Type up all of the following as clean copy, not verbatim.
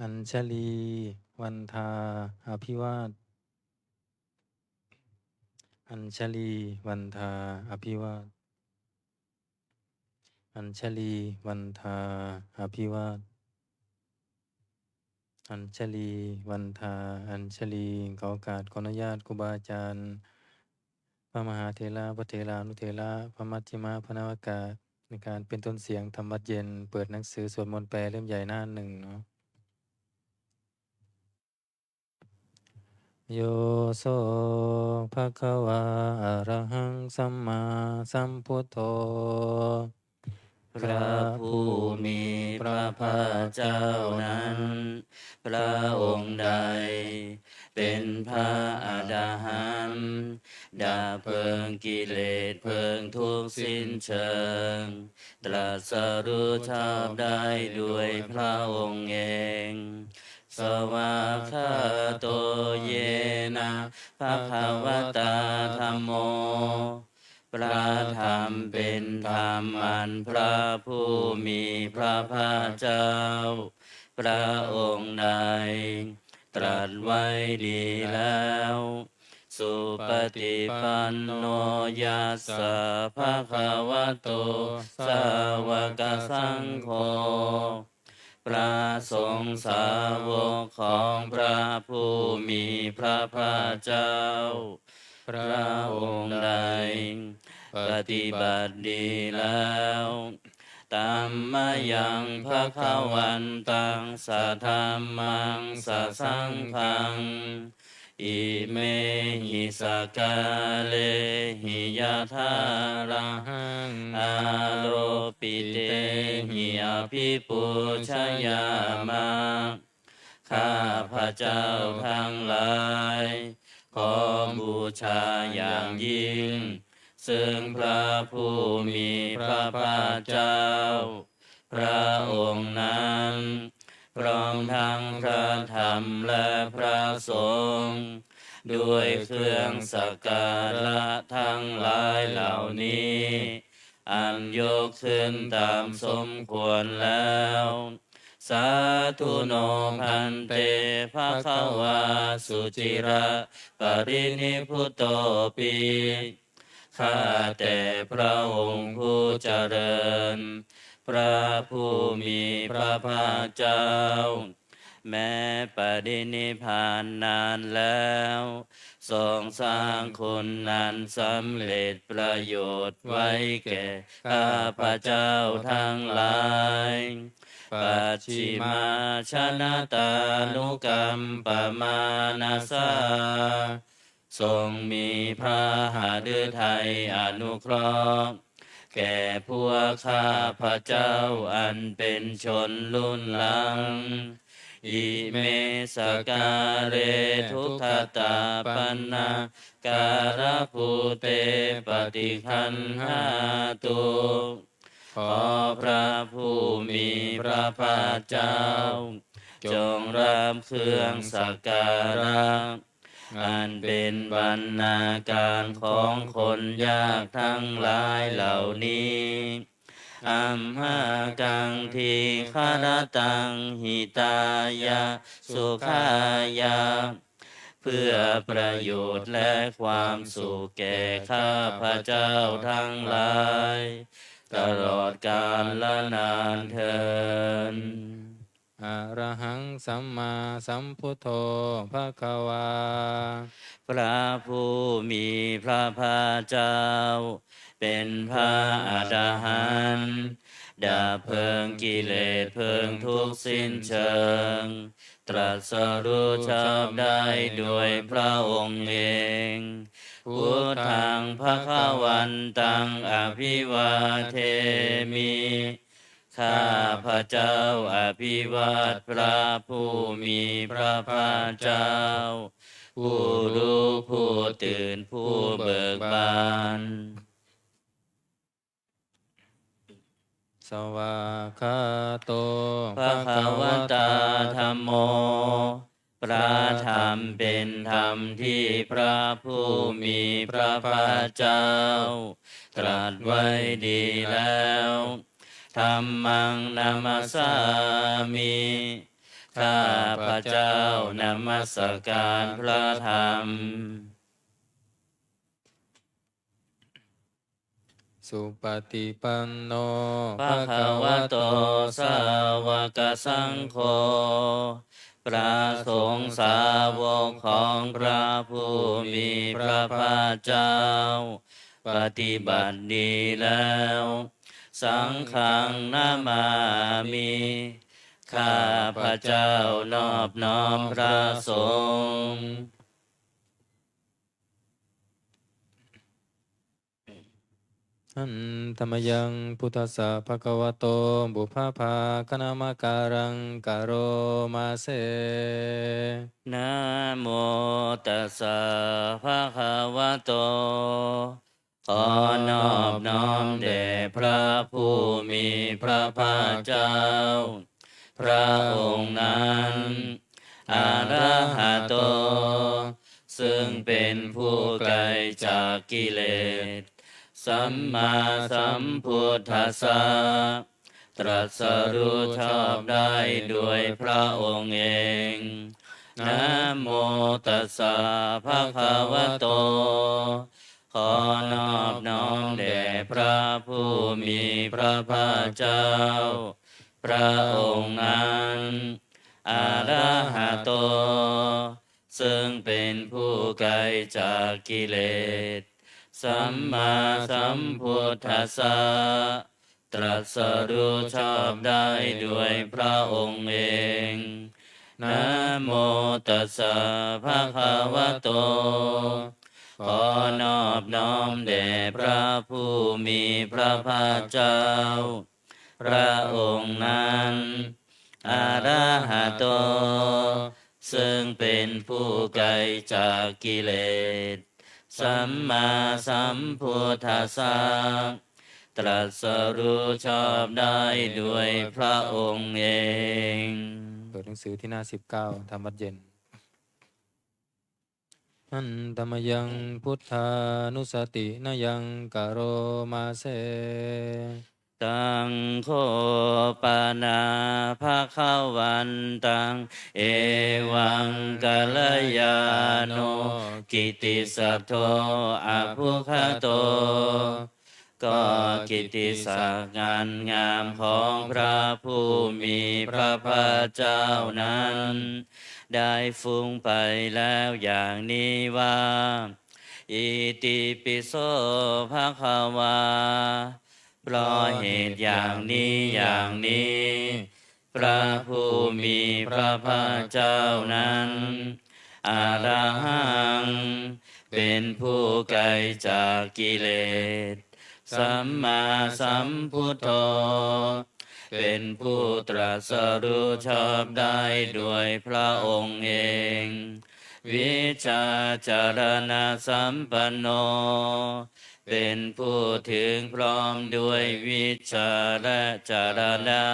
อัญชลีวันทาอภิวาทอัญชลีวันทาอภิวาทอัญชลีวันทาอภิวาทอัญชลีวันทาอัญชลีขอโอกาสขออนุญาตครูบาอาจารย์พระมหาเถระพระเถรานุเถระพระมัชฌิมาพระนวากาในการเป็นต้นเสียงธรรมวัดเย็นเปิดหนังสือสวดมนต์แปลเล่มใหญ่หน้าหนึ่งเนาะโยโสภะคะวาอะระหังสัมมาสัมพุทโธพระผู้มีพระภาคเจ้านั้น พระองค์ใดเป็นพระอรหันต์ดับเพลิงกิเลสเพลิงทุกข์สิ้นเชิง ตรัสรู้ชอบได้ด้วยพระองค์เอง สวากขาโตเยนะภะคะวตาธัมโม พระธรรมเป็นธรรมอันพระผู้มีพระภาคเจ้า พระองค์ใดตรัสไว้ดีแล้ว สุปฏิปันโนยัสสะภะคะวะโตสาวกสังโฆพระสงฆ์สาวกของพระผู้มีพระภาคเจ้า พระองค์ใดปฏิบัติดีแล้วตัมมายังภะคะวันตังสัทธัมมังสัสสังฆังอิเมหิสกาเลหิยะทารังอาโรปิเตหิอภิปุชยามะข้าพระเจ้าทั้งหลายขอบูชาอย่างยิ่งซึ่งพระผู้มีพระภาคเจ้าพระองค์นั้นพร้อมทั้งพระธรรมและพระสงฆ์ด้วยเครื่องสักการะทั้งหลายเหล่านี้อันยกขึ้นตามสมควรแล้วสาธุโนพันเตภะคะวาสุจิระปรินิพพุตโตปิข้าแต่พระองค์ผู้เจริญพระผู้มีพระภาคเจ้าแม้ปรินิพพานนานแล้วทรงสร้างคุณนั้นสำเร็จประโยชน์ไว้แก่ข้าพระเจ้าทั้งหลายปัจฉิมาชนะตานุกรรมปมานาสาทรงมีพระหฤทัยอนุเคราะห์แก่พวกข้าพระเจ้าอันเป็นชนรุ่นหลังอิเมสการเรทุกขตาปันนาการะภูเตปฏิคันหาตุขอพระผู้มีพระภาคเจ้าจงรับเครื่องสักการะอันเป็นบรรณาการของคนยากทั้งหลายเหล่านี้อัมหากังทีคารตังหิตายะสุขายะเพื่อประโยชน์และความสุขแก่ข้าพระเจ้าทั้งหลายตลอดกาลละนานเทอญอะระหังสัมมาสัมพุทโธภะคะวาพระผู้มีพระภาคเจ้าเป็นพระอรหันต์ดับเพลิงกิเลสเพลิงทุกข์สิ้นเชิงตรัสรู้ชอบได้ด้วยพระองค์เองพุทธังภคะวันตังอภิวาเทมิข้าพระเจ้าอภิวาทพระผู้มีพระภาคเจ้าผู้รู้ผู้ตื่นผู้เบิกบานสวากขาโตภะคะวตาธัมโมพระธรรมเป็นธรรมที่พระผู้มีพระภาคเจ้าตรัสไว้ดีแล้วธัมมังนามัสสามิ ข้าพระเจ้านมัสการพระธรรมสุปฏิปันโน ภะคะวะโตสาวกสังโฆพระสงฆ์สาวกของพระผู้มีพระภาคเจ้าปฏิบัติดีแล้วสังฆังนามามิข้าพระเจ้านอบน้อมพระสงฆ์อันธรรมยังพุทธัสสะภะคะวะโตบุพพาคณามการังกะโรมาเส นะโมตัสสะภะคะวะโตขอนอบน้อมแด่พระผู้มีพระภาคเจ้าพระองค์นั้นอะระหะโตซึ่งเป็นผู้ไกลจากกิเลสสัมมาสัมพุทธัสสะตรัสรู้ชอบได้ด้วยพระองค์เองนะโมตัสสะภะคะวะโตขอนอบน้อมแด่พระผู้มีพระภาคเจ้าพระองค์นั้นอะระหะโตซึ่งเป็นผู้ไกลจากกิเลสสัมมาสัมพุทธัสสะตรัสรู้ชอบได้ด้วยพระองค์เองนะโมตัสสะภะคะวะโตขอนอบน้อมแด่พระผู้มีพระภาคเจ้าพระองค์นั้นอะระหะโตซึ่งเป็นผู้ไกลจากกิเลสสัมมาสัมพุทธัสสะตรัสรู้ชอบได้ด้วยพระองค์เองเปิดหนังสือที่หน้า19ธรรมวัดเย็นอันธรรมยังพุทธานุสตินยังกะโรมาเส ตังโฆปานาภาควันตังเอวังกัลยาโนกิติสัทโธอภุคโตก็กิตติศักดิ์งานงามของพระผู้มีพระภาคเจ้านั้นได้ฟุ้งไปแล้วอย่างนี้ว่าอิติปิโสภะคะวาเพราะเหตุอย่างนี้อย่างนี้พระผู้มีพระภาคเจ้านั้นอะระหังเป็นผู้ไกลจากกิเลสสัมมาสัมพุทโธเป็นผู้ตรัสรู้ชอบได้ด้วยพระองค์เองวิชาจารณะสัมปันโนเป็นผู้ถึงพร้อมด้วยวิชาและจารณะ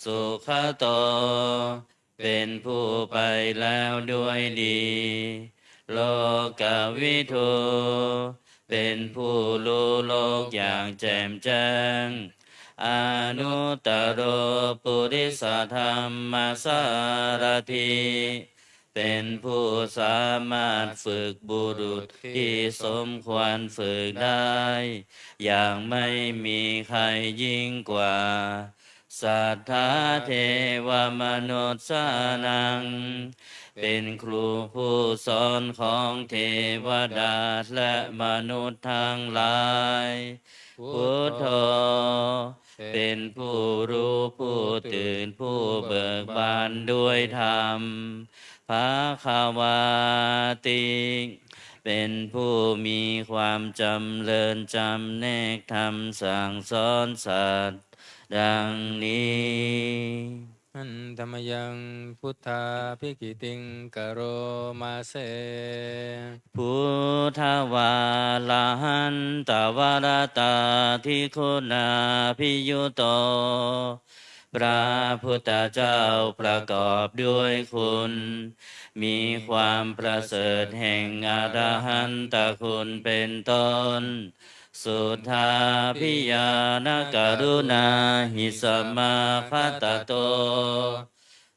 สุขโตเป็นผู้ไปแล้วด้วยดีโลกวิทูเป็นผู้รู้โลกอย่างแจ่มแจ้งอนุตตโรปุริสธรรมสารถีเป็นผู้สามารถฝึกบุรุษที่สมควรฝึกได้อย่างไม่มีใครยิ่งกว่าสัทธาเทวมนุษย์สานังเป็นครูผู้สอนของเทวดาและมนุษย์ทั้งหลายพุทโธเป็นผู้รู้ผู้ตื่นผู้เบิกบานด้วยธรรมภาคาวาติเป็นผู้มีความจำเริญจำแนกธรรมสั่งสอนสัตว์ดังนี้อันธรรมยังพุทธาภิกิติงกะโรมาเส พุทธวาลาหันตวรตาทิคุณาภิยุโตพระพุทธเจ้าประกอบด้วยคุณมีความประเสริฐแห่งอรหันตคุณเป็นต้นสุทธาพิยานกรุณาหิสมมาคตโต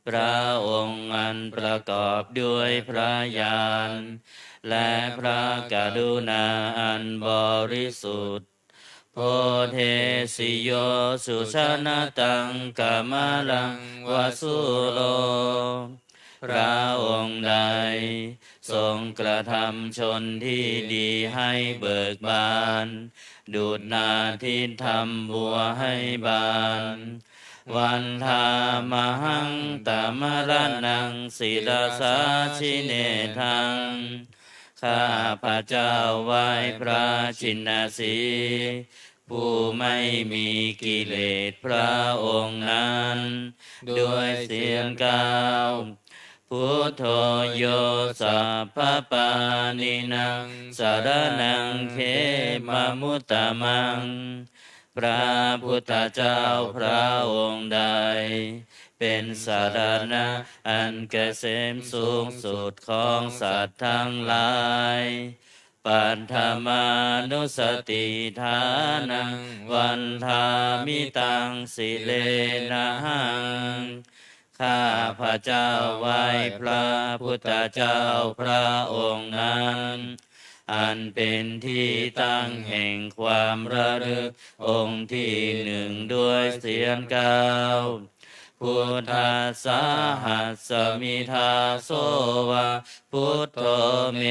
พระองค์อันประกอบด้วยพระญาณและพระกรุณาอันบริสุทธิ์โพเทสิโยสุชนะตังกามลังวสุโลพระองค์ใดทรงกระทำชนที่ดีให้เบิกบานดูดนาทินทำบัวให้บานวันธามหังตามรนังศิลาสาชิเนทังข้าพระเจ้าไหว้พระชินสีห์ผู้ไม่มีกิเลสพระองค์นั้นด้วยเสียงกล่าวพุทโธโยสัพพปานินังสารนังเขมามุตตะมังพระพุทธเจ้าพระองค์ใดเป็นสารณะอันเกษมสูงสุดของสัตว์ทั้งหลายปัฏฐมานุสติฐานังวันทามิตังสิเลนะหังข้าพระเจ้าไหว้พระพุทธเจ้าพระองค์นั้นอันเป็นที่ตั้งแห่งความระลึกองค์ที่หนึ่งด้วยเสียงกล่าวพุทธัสสะหัสสมิทาโสวะพุทโธเม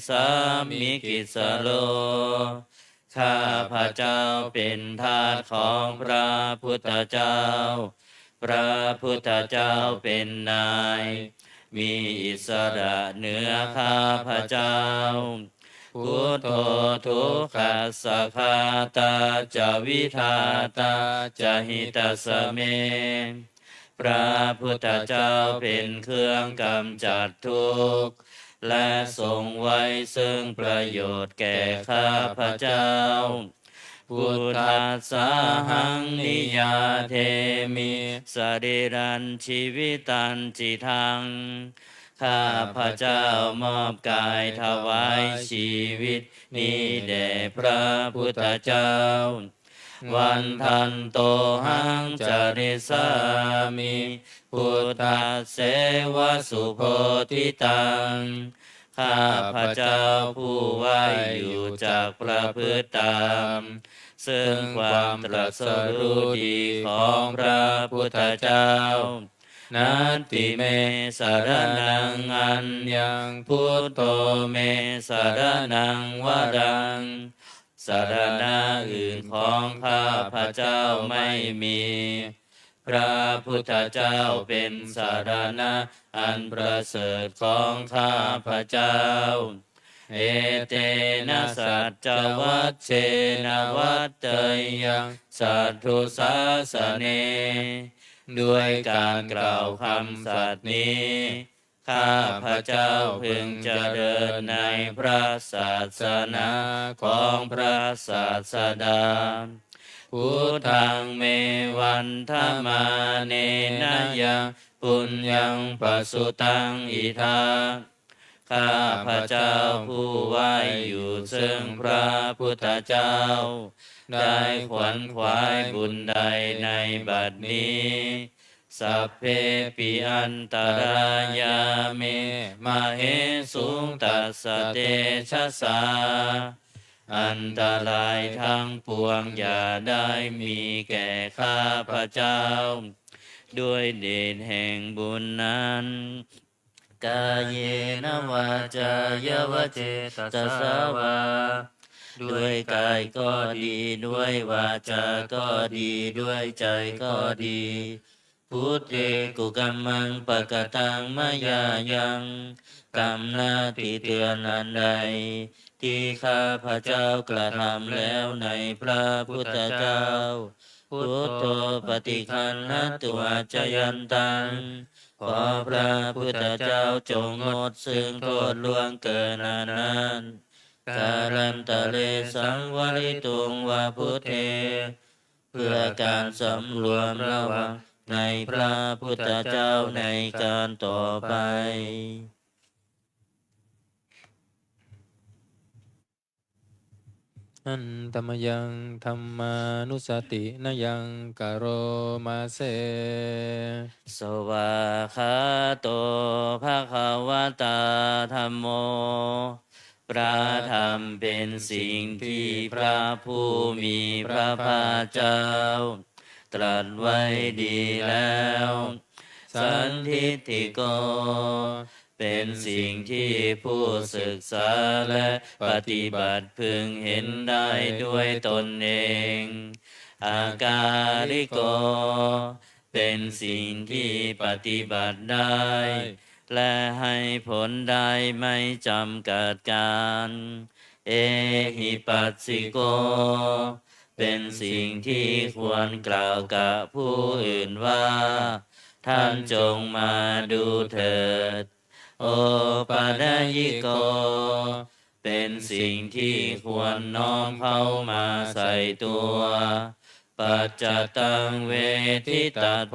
สามิกิสโลข้าพระเจ้าเป็นทาสของพระพุทธเจ้าพระพุทธเจ้าเป็นนายมีอิสระเหนือข้าพระเจ้าพุทโธทุกขัสสะคาตาจาวิทาตาจาหิตัสสะเมพระพุทธเจ้าเป็นเครื่องกำจัดทุกข์และทรงไว้ซึ่งประโยชน์แก่ข้าพระเจ้าพุทธัสสะหังนิยาเทมิสริรันชีวิตันจิทังข้าพระเจ้ามอบกายถวายชีวิตนี้แด่พระพุทธเจ้าวันทันโตหังจริสามิพุทธเสวสุโพธิตังข้าพระเจ้าผู้ไหวอยู่จากประพฤติตามซึ่งความตรัสรู้ดีของพระพุทธเจ้านัตติเมสารนังอัญญังพุทโธเมสารนังวรังสารณะอื่นของข้าพระเจ้าไม่มีพระพุทธเจ้าเป็นสารณะอันประเสริฐของข้าพระเจ้าเอเตนะสัจจวัชเชนะวัตเตยังสัทธุสาสเนด้วยการกล่าวคำสัตย์นี้ข้าพระเจ้าพึงเจริญในพระศาสนาของพระศาสดาพุทธังเมวันธมาเนนะยังปุญญังปสุตังอิทาข้าพระเจ้าผู้ไหวอยู่ซึ่งพระพุทธเจ้าได้ขวนขวายบุญใดในบัดนี้สัพเพปิอันตรายาเมมาเหสุงตัสสะเตชะสาอันตรายทั้งปวงอย่าได้มีแก่ข้าพระเจ้าด้วยเดชแห่งบุญนั้นกายเยนะวาจายวเจตสาวาด้วยกายก็ดีด้วยวาจาก็ดีด้วยใจก็ดีพุทเทกุกัมมังปะกตังมายายังกรรมหน้าที่เตือนอันใดที่ข้าพระเจ้ากระทำแล้วในพระพุทธเจ้าพุทโธปฏิคันหตุอาจยันตังขอพระพุทธเจ้าจงงดซึ่งโทษล่วงเกินนั้นการันตะเลสังวริตุงวาพุทเทเพื่อการสำรวมระวังในพระพุทธเจ้าในการต่อไปอันตมยังธรรมานุสตินยังกโรมาเส สวากขาโตภะคะวะตาธัมโมพระธรรมเป็นสิ่งที่พระผู้มีพระภาคเจ้าตรัสไว้ดีแล้วสันทิฏฐิโกเป็นสิ่งที่ผู้ศึกษาและปฏิบัติพึงเห็นได้ด้วยตนเองอาการิโกเป็นสิ่งที่ปฏิบัติได้และให้ผลได้ไม่จำกัดการเอหิปัสสิโกเป็นสิ่งที่ควรกล่าวกับผู้อื่นว่าท่านจงมาดูเถิดโอปัญญิโกเป็นสิ่งที่ควรน้อมเข้ามาใส่ตัวปัจจตังเวทิตัสโพ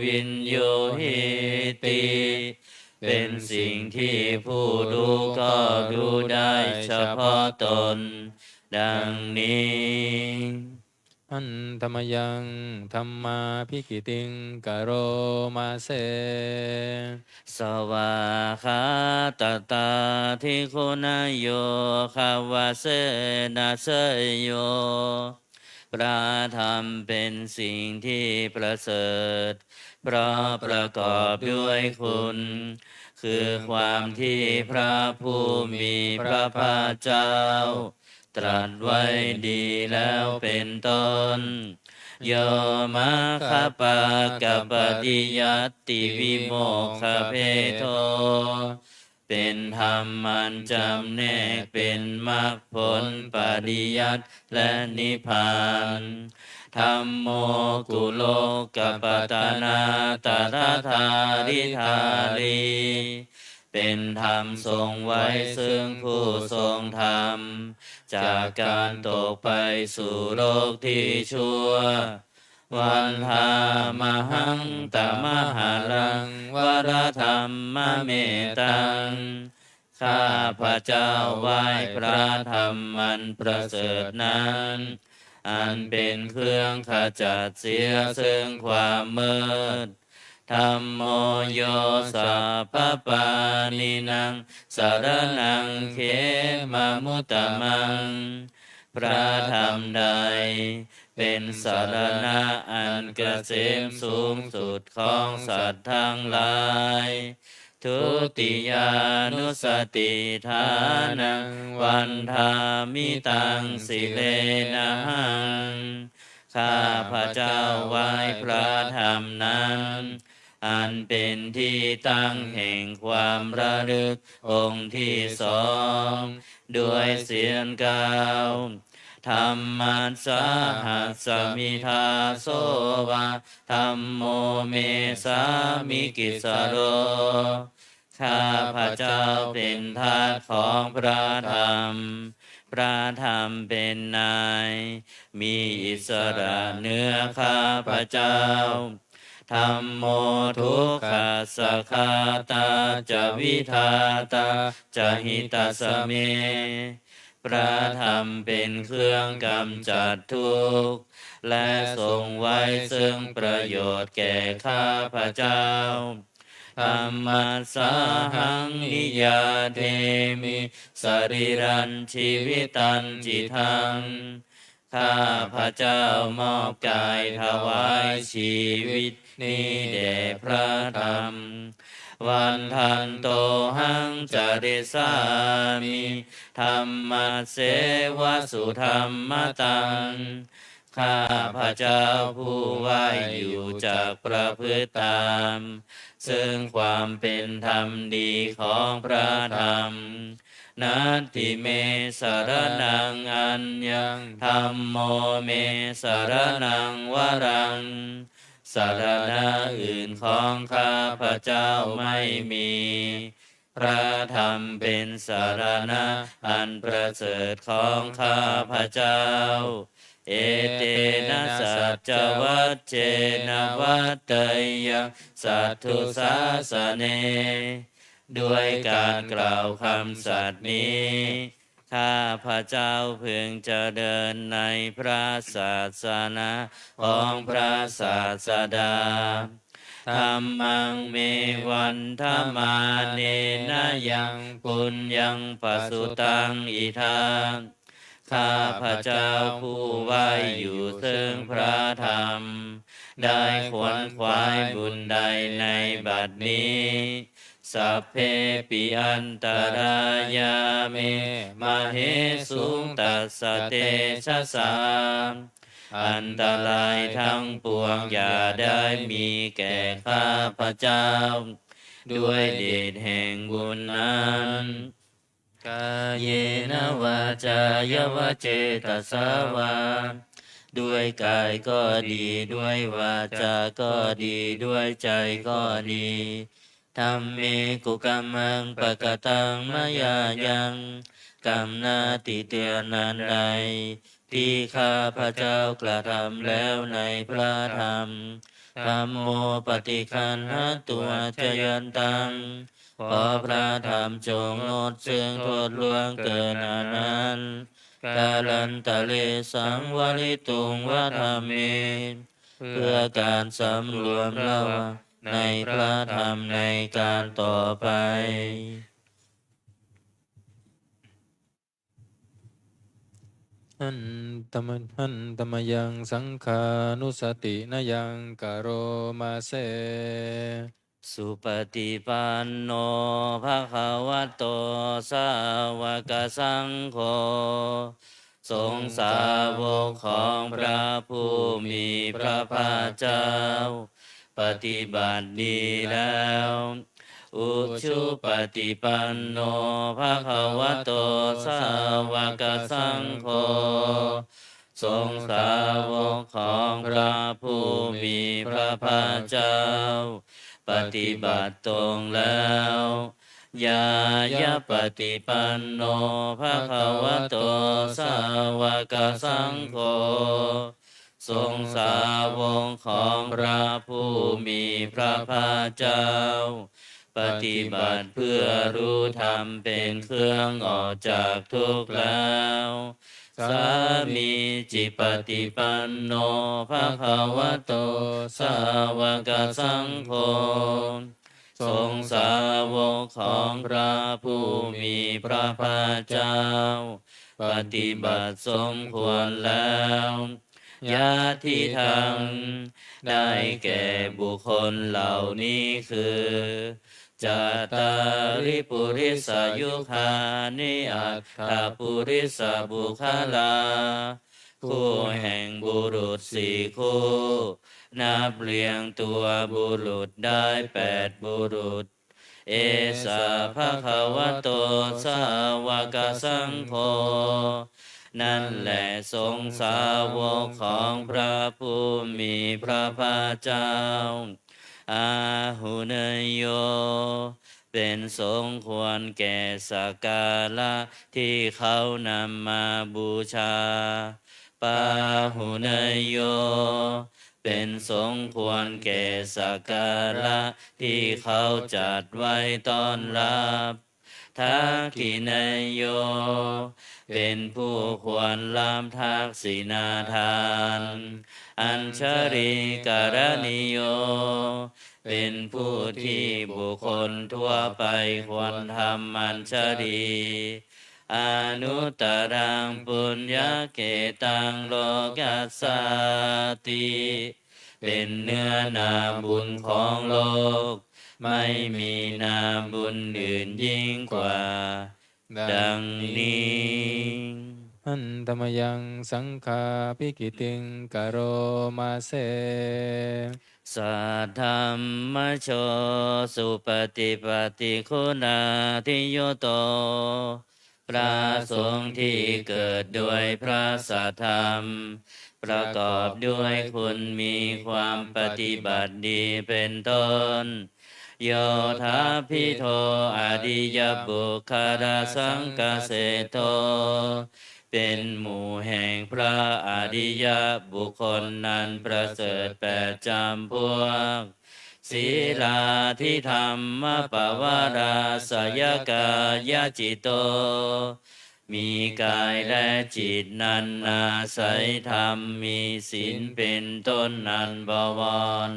วินโยหิติเป็นสิ่งที่ผู้ดูก็ดูได้เฉพาะตนดังนี้อันธรรมยังธรรมาภิกิติงกโรมาเสสวาคาตตาทิคุณโยคาวาเสนาเสยโยพระธรรมเป็นสิ่งที่ประเสริฐเพราะประกอบด้วยคุณคือความที่พระผู้มีพระภาคเจ้าตรัสไว้ดีแล้วเป็นต้นโยมาคปะกัปปติยัตติวิโมกขเพโทเป็นธรรมมันจำแนกเป็นมรรคผลปริยัติและนิพพานธัมโมกุโลกัปปตนาตถาธาริธาลีเป็นธรรมทรงไว้ซึ่งผู้ทรงธรรมจากการตกไปสู่โลกที่ชั่ววันธามหังตมหารังวรธรรมเมตังข้าพระเจ้าไหว้พระธรรมมันประเสริฐนั้นอันเป็นเครื่องขจัดเสียซึ่งความมืดธัมโมโยสัพพปานินังสารนังเขมามุตตมังพระธรรมใดเป็นสารณะอันเกษมสูงสุดของสัตว์ทั้งหลายทุติยานุสติทานังวันธามิตังสิเลนะหังข้าพระเจ้าไหว้พระธรรมนั้นอันเป็นที่ตั้งแห่งความระลึกองค์ที่สองด้วยเสียงกล่าวธรรมัสสะหัสสมิทาโสวะธัมโมเมสามิกิสโรข้าพระเจ้าเป็นทาสของพระธรรมพระธรรมเป็นนายมีอิสระเหนือข้าพระเจ้าธัมโมทุกขัสสะคาตาจะวิทาตาจะหิตาสเมพระธรรมเป็นเครื่องกำจัดทุกข์และทรงไว้ซึ่งประโยชน์แก่ข้าพระเจ้าธัมมัสสาหังนิยาเทมิสรีรันชีวิตันจิตังข้าพระเจ้ามอบกายถวายชีวิตนี้แด่พระธรรมวันทันโตหังจริสามิธรรมเสวสุธรรมตังข้าพระเจ้าผู้ไหวอยู่จากประพฤติตามซึ่งความเป็นธรรมดีของพระธรรมนัตติเมสรนังอัญญังธัมโมเมสรนังวรังสารณะอื่นของข้าพระเจ้าไม่มีพระธรรมเป็นสารณะอันประเสริฐของข้าพระเจ้าเอเตนะสัจจวัจเจนะวัตเตยังสัทธุสาสเนด้วยการกล่าวคำสัตย์นี้ข้าพระเจ้าพึงจะเดินในพระศาสนาของพระศาสดา ธัมมังเมวันธมาเนนะยังปุญญังปสุตังอิทังข้าพระเจ้าผู้ไหวอยู่ซึ่งพระธรรมได้ขวนขวายบุญใดในบัดนี้สัพเพปิอันตรายาเมมเหสุงตัสสะเตชะสามอันตรายทั้งปวงอย่าได้มีแก่ข้าพระเจ้าด้วยเดชแห่งบุญนั้นกายเยนะวาจายวเจตสาวาด้วยกายก็ดีด้วยวาจาก็ดีด้วยใจก็ดีธัมเมกุกัมมังปะกตังมยายังกรรมนาติเตียนันใดที่ข้าพระเจ้ากระทำแล้วในพระธรรมธัมโมปฏิคันหตัวจยันตังขอพระธรรมจงงดซึ่งโทษล่วงเกินอนันต์กาลันตะเลสังวริตุงวะธรรมเมเพื่อการสำรวมระวังในพระธรรมในการต่อไปหันตมยังสังขานุสตินะยังกโรมาเสสุปฏิปันโนภะคะวะโตสาวกสังโฆสงฆ์สาวกของพระผู้มีพระภาคเจ้าปฏิบัติดีแล้วอุชุปฏิปันโนภะคะวะโตสาวกสังโฆสงฆ์สาวกของพระผู้มีพระภาคเจ้าปฏิบัติตรงแล้วยายะปฏิปันโนภะคะวะโตสาวกสังโฆสงฆ์สาวกของพระผู้มีพระภาคเจ้าปฏิบัติเพื่อรู้ธรรมเป็นเครื่องออกจากทุกข์แล้วสามีจิปฏิปันโนภะคะวะโตสาวกสังโฆสงฆ์สาวกของพระผู้มีพระภาคเจ้าปฏิบัติสมควรแล้วญาติทังได้แก่บุคคลเหล่านี้คือจัตตาริปุริสยุคานิอัตถปุริสบุคลาคู่แห่งบุรุษสี่คู่นับเรียงตัวบุรุษได้8บุรุษเอสาภะคะวะโตสาวกสังโฆนั่นแหละสงฆ์สาวกของพระผู้มีพระภาคเจ้าอาหุเนยโยเป็นสงควรแก่สักการะที่เขานำมาบูชาปาหุเนยโยเป็นสงควรแก่สักการะที่เขาจัดไว้ต้อนรับทักขินยโยเป็นผู้ควรลำทักษิณาทานอัญชริการณิโยเป็นผู้ที่บุคคลทั่วไปควรทำอัญชรีอนุตตรังปุญญเกตังโลกัสสติเป็นเนื้อนาบุญของโลกไม่มีนาบุญอื่นยิ่งกว่าดังนี้หันตมยังสังขาปิกิติงกโรมาเสสัทธัมมโชสุปฏิปฏิคุณาทิโยโตพระสงฆ์ที่เกิดด้วยพระสัทธรรมประกอบด้วยคุณมีความปฏิบัติดีเป็นต้นโยธาพิโทอดิยบุคลาสังกเสโตเป็นหมู่แห่งพระอริยบุคคลนั้นประเสริฐ8จำพวกศีลาทิธรรมปวาราสยกายจิตโตมีกายและจิตนั้นอาศัยธรรมมีศีลเป็นต้นนันบวร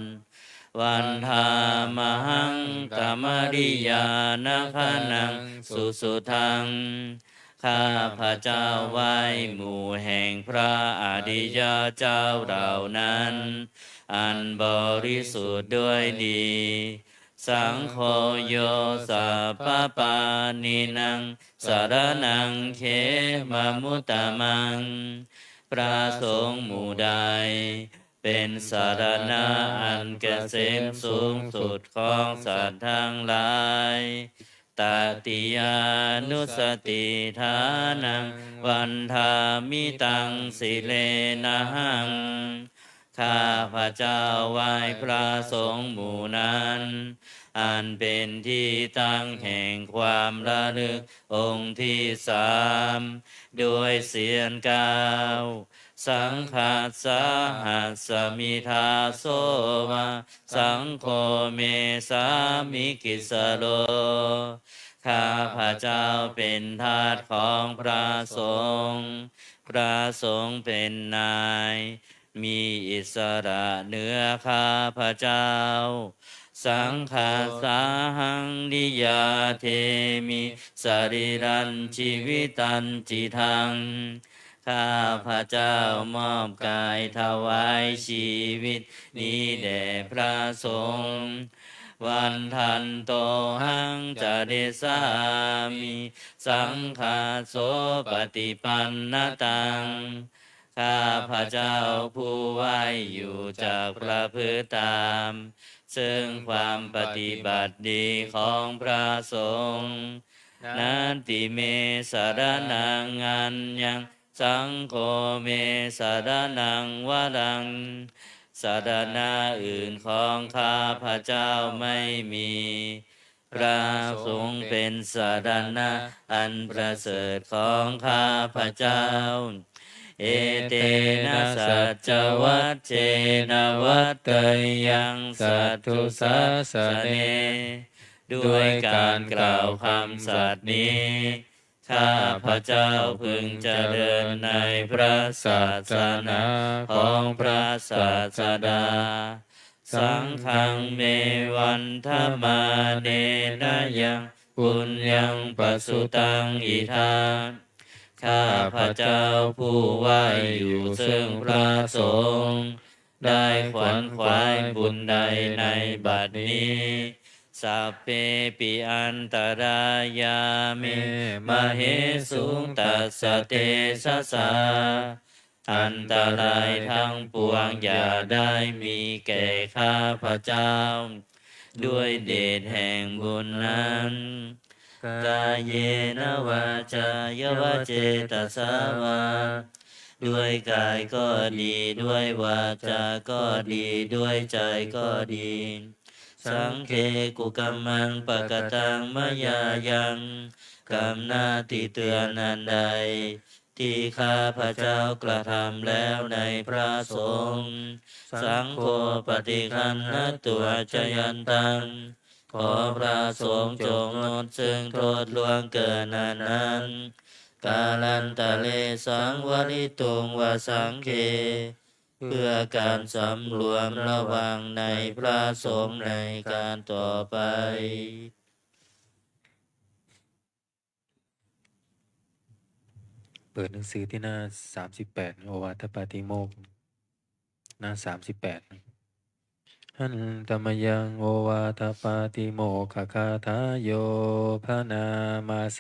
วันธามหังกามริยานะคะนังสุสุทังข้าพระเจ้าไหว้หมู่แห่งพระอริยเจ้าเหล่านั้น อันบริสุทธิ์ด้วยดี สังโฆโยสัพพปานินังสารนังเขมมุตตมัง พระสงฆ์หมู่ใด เป็นสารณะอันเกษมสูงสุดของสัตว์ทั้งหลายตติยานุสติฐานังวันธามิตังสิเลนะหัง ข้าพระเจ้าไหว้พระสงฆ์หมู่นั้น อันเป็นที่ตั้งแห่งความระลึกองค์ที่สามด้วยเสียงกล่าวสังฆัสสะหัสสมิทาโสวะสังโฆเมสามิกิสโล ข้าพระเจ้าเป็นทาสของพระสงฆ์พระสงฆ์เป็นนาย มีอิสระเหนือข้าพระเจ้า สังฆาสาหังนิยาเทมิสรีรันชีวิตันจิทัง ข้าพระเจ้ามอบกายถวายชีวิตนี้แด่พระสงฆ์วันทันโตหังจเดสามิสังฆาโสปฏิปันนตัง ข้าพระเจ้าผู้ไหวอยู่จากประพฤติตาม ซึ่งความปฏิบัติดีของพระสงฆ์นันติเมสารนังอันยังสังโฆเมสารนังวรังสารณะอื่นของข้าพระเจ้าไม่มีพระสงฆ์เป็นสารณะอันประเสริฐของข้าพระเจ้าเอเตนะสัจจวัตเจนะวัตเตยังสัตถุสัสสเนด้วยการกล่าวคำสัตย์นี้ข้าพระเจ้าพึงเจริญในพระศาสนาของพระศาสดาสังฆังเมวันธมาเนนะยังปุญญังปสุตังอิทาข้าพระเจ้าผู้ไหวอยู่ซึ่งพระสงฆ์ได้ขวนขวายบุญใดในบัดนี้สัพเพปิอันตรายามิมเหสุงตัสสะเตชะสาอันตรายทั้งปวงอย่าได้มีแก่ข้าพระเจ้าด้วยเดชแห่งบุญนั้นกายเยนะวาจายวเจตสาวาด้วยกายก็ดีด้วยวาจาก็ดีด้วยใจก็ดีสังเคกุกัมมังปะกตังมยายังกรรมหน้าที่เตือนนันใดที่ข้าพระเจ้ากระทำแล้วในพระสงฆ์สังโฆปฏิคันนตัวจยันตังขอพระสงฆ์จงงดซึ่งโทษล่วงเกินนั้นกาลันตะเลสังวริตุงวสังเคเพื่อการสำรวมระวังในพระสงฆ์ในการต่อไปเปิดหนังสือที่หน้า38โอวาทปาติโมกข์หน้า38หันตมยังโอวาทปาติโมกขคาทาโยพระนามาเส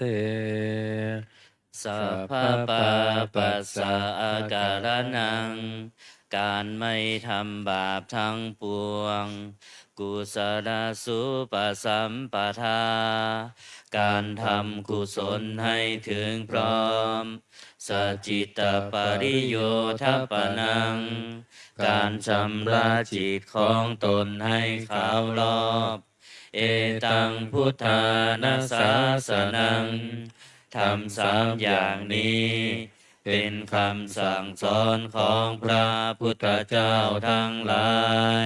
สัพพปาปัสสะอาการนังการไม่ทำบาปทั้งปวงกุศลสุปสัมปทาการทำกุศลให้ถึงพร้อมสัจจิตปริโยทัปปนังการชำระจิตของตนให้ขาวรอบเอตังพุทธานาสาสนังทำสามอย่างนี้เป็นคำสั่งสอนของพระพุทธเจ้าทั้งหลา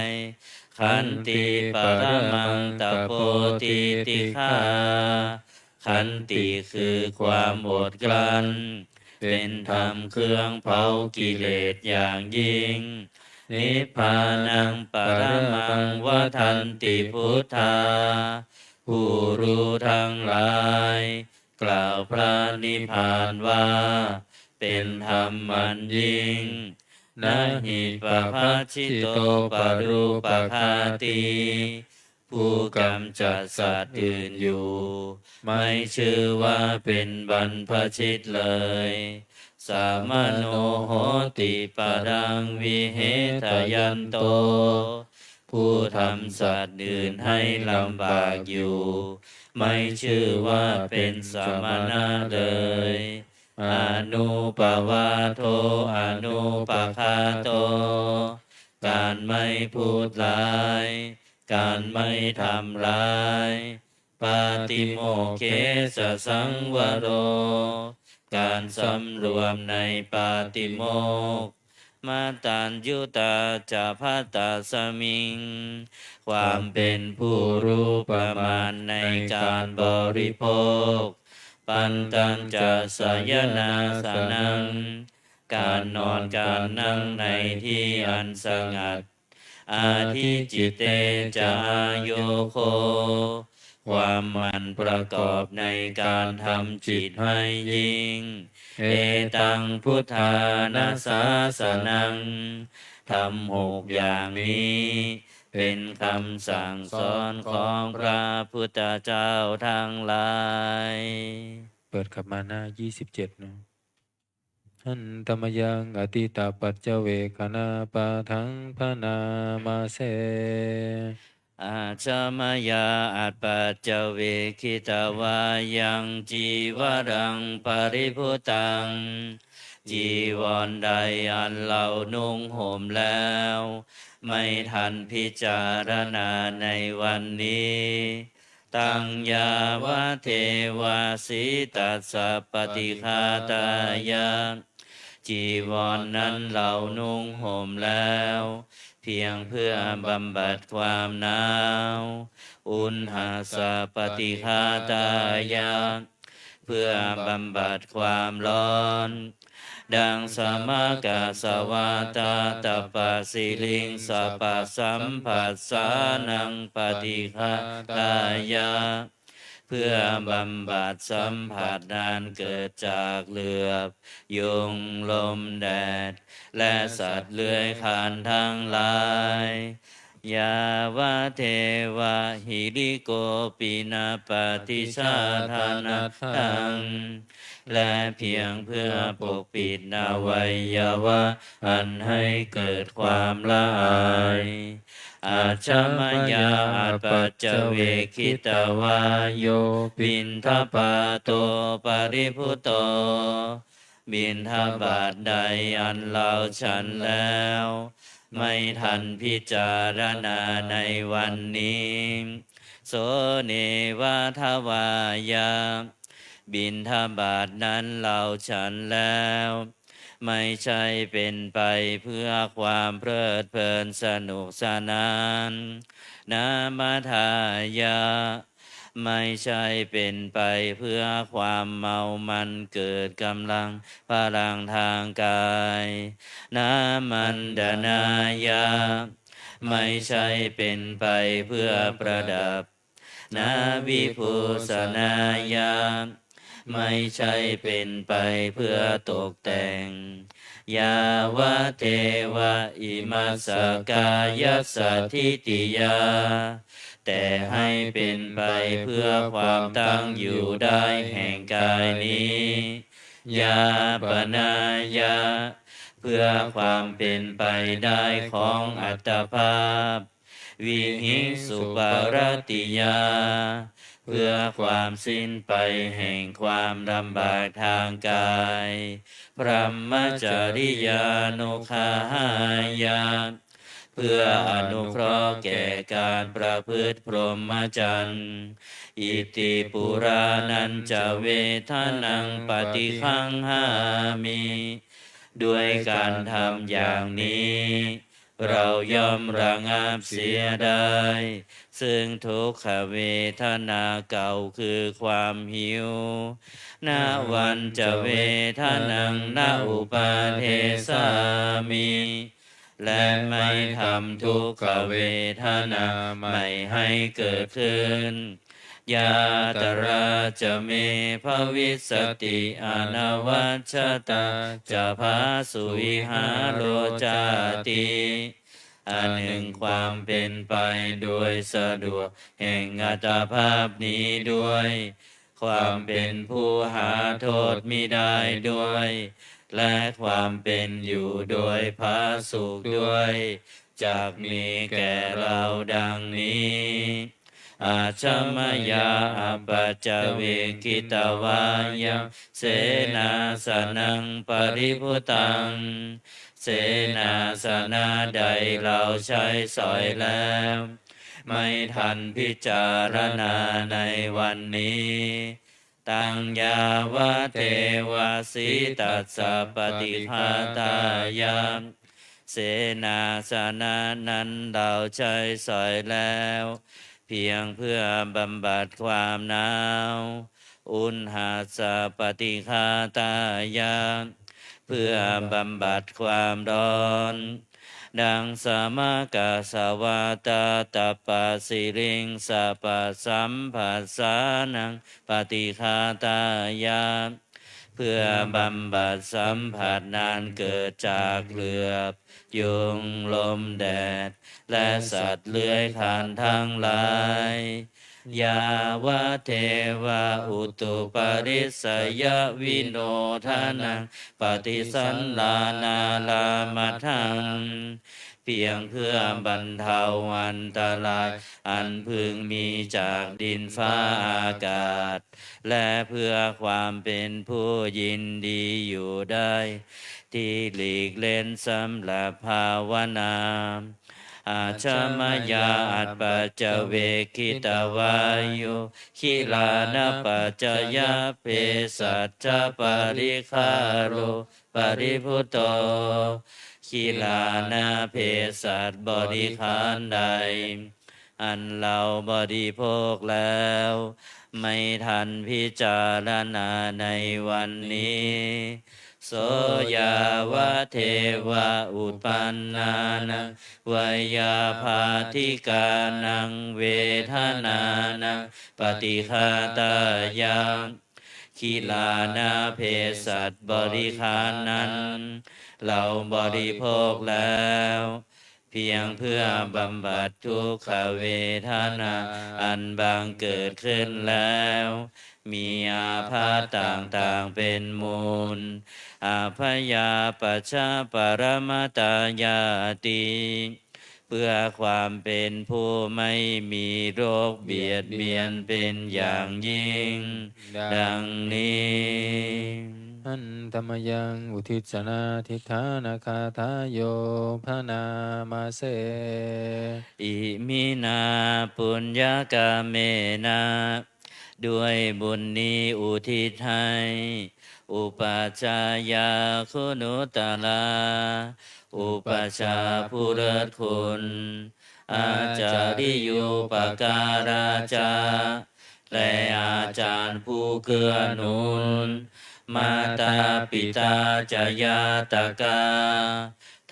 ยขันติปรมังตโพธิติฆาขันติคือความอดกลั้นเป็นธรรมเครื่องเผากิเลสอย่างยิ่ง นิพพานังปรมังวทันติพุทธาผู้รู้ทั้งหลายกล่าวพระนิพพานว่าเป็นธรรมอันยิ่งนะหิปภัชชิโตปรูปคาติผู้กำจัดสัตว์อื่นอยู่ไม่ชื่อว่าเป็นบรรพชิตเลยสามโนโหติปรังวิเหทยันโตผู้ทำสัตว์อื่นให้ลำบากอยู่ไม่ชื่อว่าเป็นสมณะเลยอนุปวาโทอนุปคาโตการไม่พูดร้ายการไม่ทำร้ายปาติโมกเขสสังวโรการสำรวมในปาติโมกข์มาตัญยุตาจาภัตตาสมิงความเป็นผู้รู้ประมาณในการบริโภคปันตัญจะสยนาสนังการนอนการนั่งในที่อันสงัดอาทิจิตเตจะโยโคความมันประกอบในการทำจิตให้ยิ่งเอตังพุทธานาสาสนังทำ6อย่างนี้เป็นคำสั่งสอนของพระพุทธเจ้าทั้งหลายเปิดกลับมาหน้า27เนาะหันตมยังอติตาปัจเจเวคณาปาทังพนามาเสอาชมายาอัตปัจจเวคิตวายังจีวรังปริพุตังจีวรใดอันเรานุ่งห่มแล้วไม่ทันพิจารณาในวันนี้ตังยาวะเทวาสิตัสสะปฏิฆาตายะจีวรนนั้นเรานุ่งห่มแล้วเพียงเพื่อบำบัดความหนาวอุณหาสะปฏิฆาตายะเพื่อบำบัดความร้อนดังสมกาสวาตาตปะสิลิงสปะสัมผัสสานังปฏิฆาตายะเพื่อบำบัดสัมผัสนานเกิดจากเหลือบยุงลมแดดและสัตว์เลื้อยคลานทั้งหลายยาวะเทวะหิริโกปินาปฏิชาทานัตถังและเพียงเพื่อปกปิดอวัยวะอันให้เกิดความละอายอาชมยาอัปปัจจเวคิตวาโยบินทปาโตปริพุโตบิณฑบาตใดอันเราฉันแล้วไม่ทันพิจารณาในวันนี้โสเนวาทวายาบิณฑบาตนั้นเราฉันแล้วไม่ใช่เป็นไปเพื่อความเพลิดเพลินสนุกสนานนามาทายาไม่ใช่เป็นไปเพื่อความเมามันเกิดกำลังพลังทางกายนามันดนายาไม่ใช่เป็นไปเพื่อประดับนาวิภูสนายาไม่ใช่เป็นไปเพื่อตกแต่งยาวะเทวะอิมัสสกายสัทธิติยาแต่ให้เป็นไปเพื่อความตั้งอยู่ได้แห่งกายนี้ยาปนายาเพื่อความเป็นไปได้ของอัตภาพวิหิงสุปารติยาเพื่อความสิ้นไปแห่งความลำบากทางกายพรหมจริยานุคาหายาเพื่ออนุเคราะห์แก่การประพฤติพรหมจรรย์อิติปุรานันจะเวทนังปฏิคังหามิด้วยการทำอย่างนี้เราย่อมระงับเสียได้ซึ่งทุกขเวทนาเก่าคือความหิวนาวันจะเวทนังนาอุปาเทสามิ และไม่ทำทุกขเวทนาไม่ให้เกิดขึ้นยาตราจะเมภวิสติอนวัชชตาจะพาสุวิหารโลจาติอันหนึ่งความเป็นไปโดยสะดวกแห่งอัตภาพนี้ด้วยความเป็นผู้หาโทษมิได้ด้วยและความเป็นอยู่โดยพาสุขด้วยจากมีแก่เราดังนี้อาชมยาอัปปัจจเวกิตวายังเสนาสนังปริพุตังเสนาสนะใดเราใช้สอยแล้วไม่ทันพิจารณาในวันนี้ตังยาวะเทวสิตัสสะปฏิฆาตายามเสนาสนะนั้นเราใช้สอยแล้วเพียงเพื่อบำบัดความหนาวอุณหาสะปฏิฆาตายามเพื่อบำบัดความร้อนดังสมกาสวาตาตปะสิริงสัพพสัมผัสสานังปฏิฆาตายามเพื่อบำบัดสัมผัสนานเกิดจากเหลือบยุงลมแดดและสัตว์เลื้อยคลานทั้งหลายยาวะเทวะอุตุปริสยวิโนทานังปฏิสันลานาลามัทังเพียงเพื่อบรรเทาอันตรายอันพึงมีจากดินฟ้าอากาศและเพื่อความเป็นผู้ยินดีอยู่ได้ที่หลีกเล่นสำหรับภาวนาอาชมยาอัตปัจจเวคิตวายุขิลานปัจจยเปสัจจปริคาโรปริพุตโตขิลานาเพสัตบริขารใดอันเราบริโภคแล้วไม่ทันพิจารณาในวันนี้โสยาวะเทวะอุปันนานังวยาภาธิกานังเวทนานังปฏิฆาตายามขิลานาเพสัตบริขารนั้นเราบริโภคแล้วเพียงเพื่อบำบัดทุกขเวทนาอันบางเกิดขึ้นแล้วมีอาพาธต่างๆเป็นมูลอาพยาปัชชาปรมาตายาติเพื่อความเป็นผู้ไม่มีโรคเบียดเบียนเป็นอย่างยิ่งดังนี้อันธรรมยังอุทิศนาทิฏฐานาคาทายโยพนามาเสอิมินาปุญญกาเมนะด้วยบุญนี้อุทิศให้อุปัชฌายาคุณุตลาอุปัชฌาย์ผู้เลิศคุณอาจาริยุปการาจาและอาจารย์ผู้เกื้อหนุนมาตาปิตาจายาตกา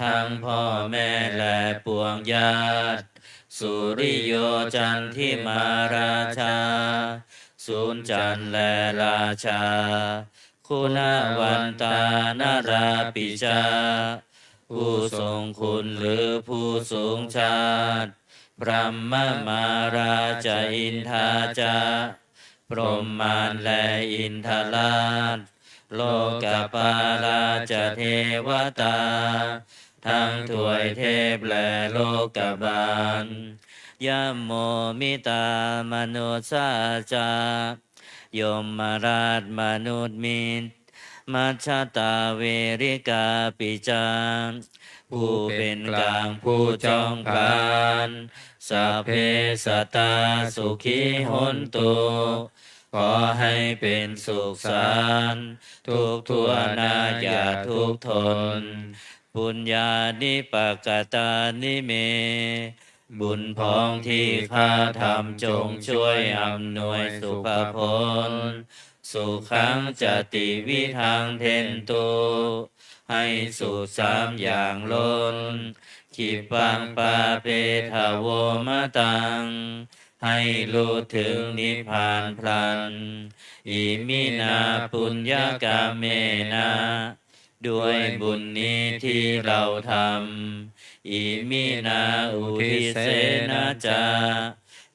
ทั้งพ่อแม่และปวงญาติสุริโยจันทิมาราชาสุนจันทร์และราชาคุณวันตานาราปิชาผู้ทรงคุณหรือผู้สูงชาติพระมมาราชอินทาจาพรหมานและอินทราชโลกปาราชเทวตาทั้งถวยเทพและโลกบาลยะโมมิตามนุสาจายมราชมนุษย์มิตรมัชฌตาเวริกาปิจามผู้เป็นกลางผู้จ้องผานสัพเพสัตตาสุขีหนตุขอให้เป็นสุขสันต์ทุกทั่วหน้าอย่าทุกข์ทนปุญญานิปกตานิเมบุญพ้องที่ข้าทำจงช่วยอำนวยสุภผล สุขังจติวิทังเทนตุให้สุขสามอย่างล้นขิปังปาเปทะโวมะตังให้รู้ถึงนิพพานพลันอิมินาปุญญกาเมนะด้วยบุญนี้ที่เราทำอิมินาอุทิเสนะจา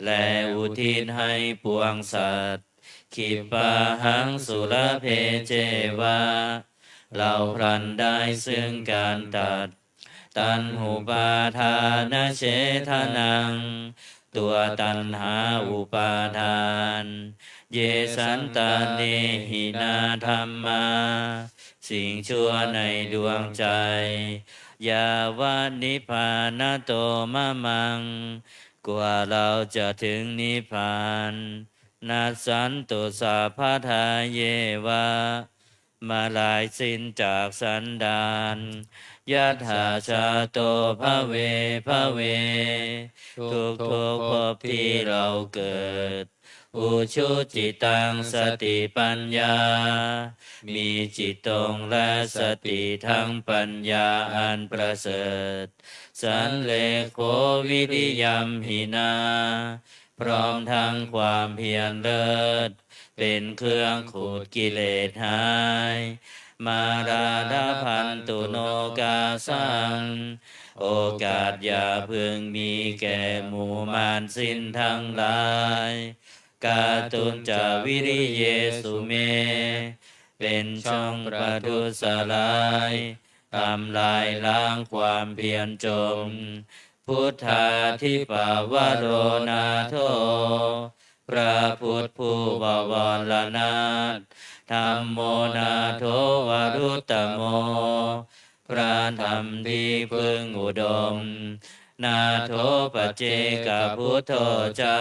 และอุทิศให้ปวงสัตว์ขิปาหังสุรเพเจวาเราพลันได้ซึ่งการตัดตัณหุปาทานเฉทนังตัวตัณหาอุปาทานเยสันตาเนหินาธรรมาสิ่งชั่วในดวงใจยาวานิพพานโตมะมังกว่าเราจะถึงนิพพานนัสสันตุสัพพทาเยวามาลายสิ้นจากสันดานยัตถาชาโตภเวภเวทุกภพที่เราเกิดอุชุจิตังสติปัญญามีจิตตรงและสติทั้งปัญญาอันประเสริฐสันเลโควิริยัมหินาพร้อมทั้งความเพียรเลิศเป็นเครื่องขูดกิเลสหายมาราดาพันตุโนกาสังโอกาสอย่าพึงมีแก่หมู่มารสิ้นทั้งหลายกาตุนจาวิริเยสุเมเป็นช่องประทุษร้ายทำลายล้างความเพียรจมพุทธาธิปาวโรนาโทพระพุทธผู้บวรนาถธัมโมนาโทวรุตตโมพระธรรมที่พึงอุดมนาโทปัจเจกพุทโธจา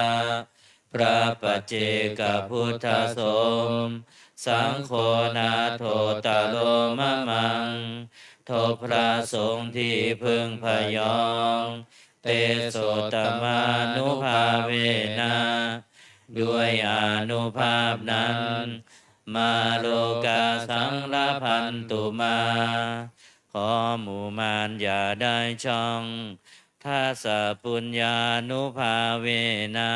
พระปัจเจกพุทธสมสังโฆนาโทตโลมะมังโทพระสงฆ์ที่พึงพยองเตโสตมานุภาเวนะด้วยอานุภาพนั้นมาโลกาสังลพันตุมาขอหมู่มารอย่าได้ช่องถ้าสปุญญานุภาเวนะ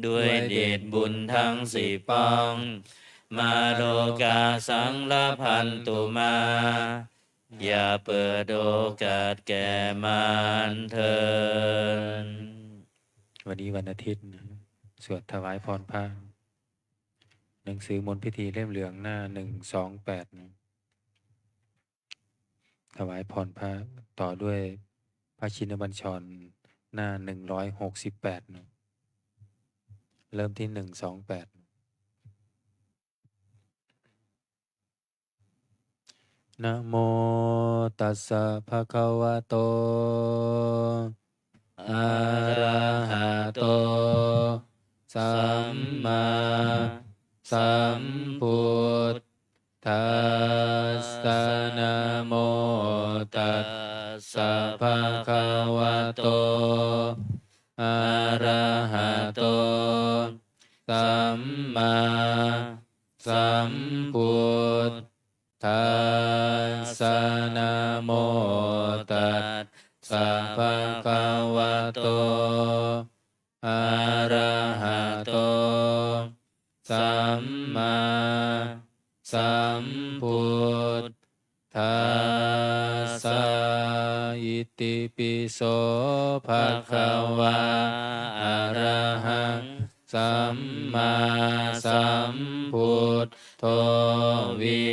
ด้วยเดชบุญทั้งสี่ปองมาโลกาสังลพันตุมาอย่าเปิดโอกาสแก่มารเถิดวันนี้วันอาทิตย์นะสวดถวายพรพระหนังสือมนต์พิธีเล่มเหลืองหน้า128นะถวายพรพระต่อด้วยพระชินบัญชรหน้า168นะเริ่มที่128นะโมตัสสะภะคะวะโตอะระหะโตสัมมาสัมพุทธัสสะนะโมตัสสะภะคะวะโตอะระหะโตสัมมาสัมพุทธัสสะนะโมตัสสะภะคะวะโตอะระหะโตสัมมาสัมพุทธัสสะอิติปิโสภะคะวะอะระหังสัมมาสัมพุทโธวิ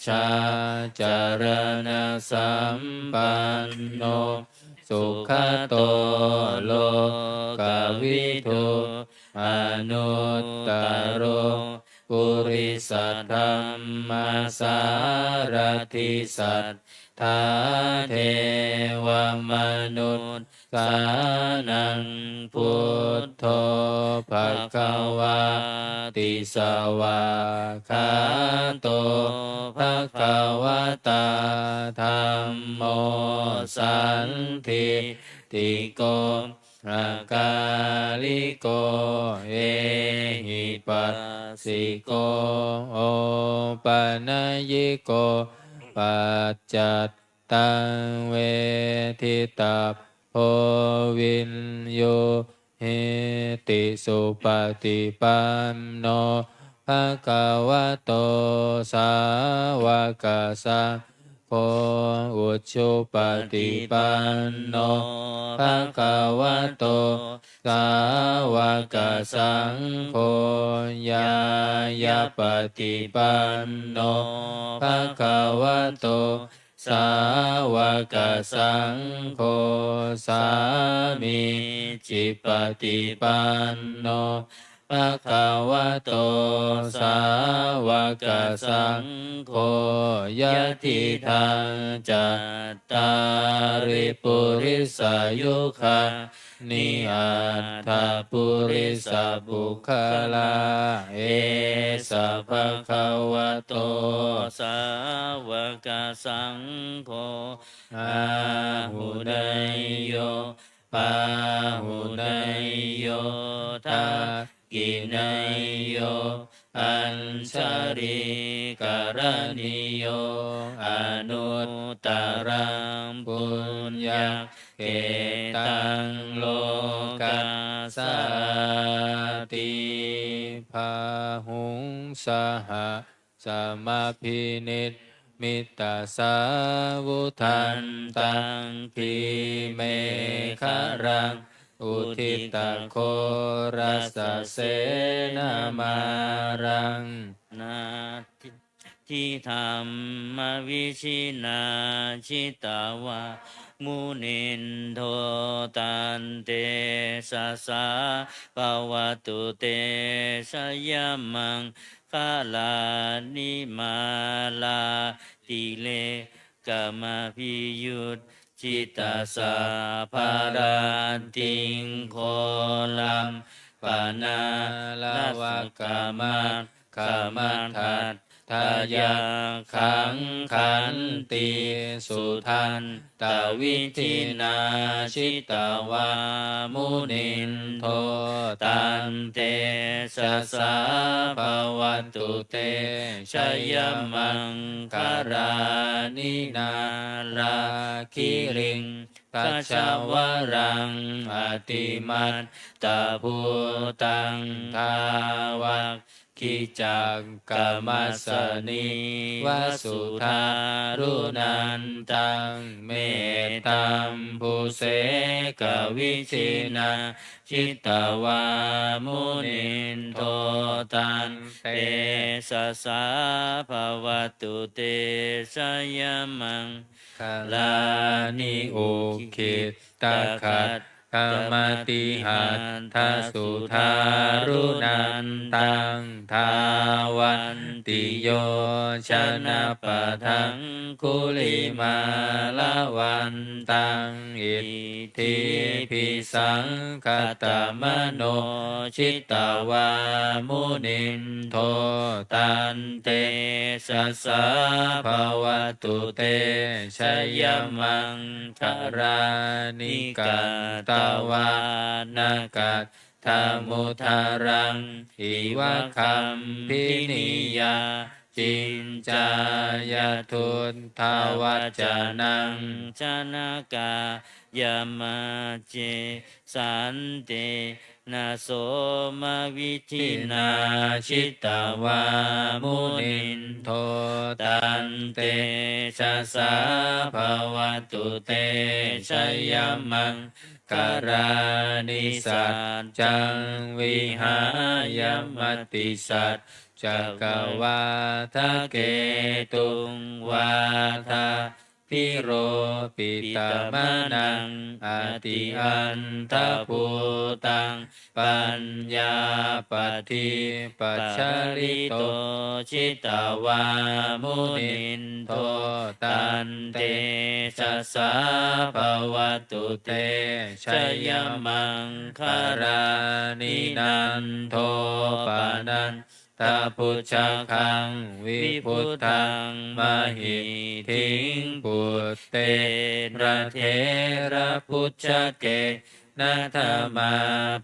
ชาจารณะสัมปันโนสุขโตโลกวิทูอนุตตโรปุริสัทธัมมาสารถิสัทธาเทวมนุษย์สานังพุทโธภควาติสวากขาโตภควตาธัมโมสันทิติโก อากาลิโกเอหิปัสสิโกโอปัญญิโกปัจจัตตังเวทิตาโพวินโยเหติสุปฏิปันโนภะคะวะโตสาวกสังโฆอุชุปฏิปันโนภะคะวะโตสาวกสังโฆยายาปฏิปันโนภะคะวะโตสาวกสังโฆสามีจิปฏิปันโนภะคะวะโตสาวกสังโฆยะติทังจัตตาริปุริสายุคะนิอัตถปุริสบุคลาเอสะภะคะวะโตสาวกสังโฆอาหุเนยโยปาหุเนยโยทักกิเนยโยอัญชริกรณิโยอนุตตรังปุญญเกตังโลกัสสติภาหุงสหสมาพินิจมิตาสาวุทันตังพิเมฆรังอุทิตาโครัสเสนามารังนาทิธรรมวิชินาชิตาวามุนินโทตันเตสะสะภวตุเตชยมังคาลานิมาลาติเลกามพิยุตจิตตสาภารันติงโคลัมปานาลาวกามังขมันทัตทายาขังขันติสุทันตวิธินาชิตาวามุนินโทตันเตสะสะภวตุเตชยมังคารานินาราคิริงตัชวรังอติมัตตาภูตังทาวักขิจักกามัสสนิวสุธารุนันตังเมตตัมภูเสกวิชินาชิตาวามุนินโทตันเตสะสะภวตุเตชยมังคาลานิอุคิตตะขัดกามติหัตถสุทารุนันตังทาวันติโยชนะปะทังคุลิมาลวันตังอิทธิพิสังคตมโนชิตาวามุนินโทตันเตสะสะภวตุเตชยมังคารานิกัตตวานกัตธมุทารังอิวะคัมพินิยาจินจายทุนทาวัจจานังชนากายามาเจสันเตนาโสมวิธินาชิตาวามุนินโทตันเตชะสะภวตุเตชยมังคารานิสัจจังวิหายมติสัจจักวาทะเกตุงวาทาพิโรปิตมนังอติอันทภูตังปัญญาปฏิปัจฉริโตชิตาวามุนินโทตันเตสะสะภวตุเตชยมังคารานินันโทปานันตาพุชฌคังวิพุทธังมหิทิงปุตเตระเทระพุชฌเก นัทมา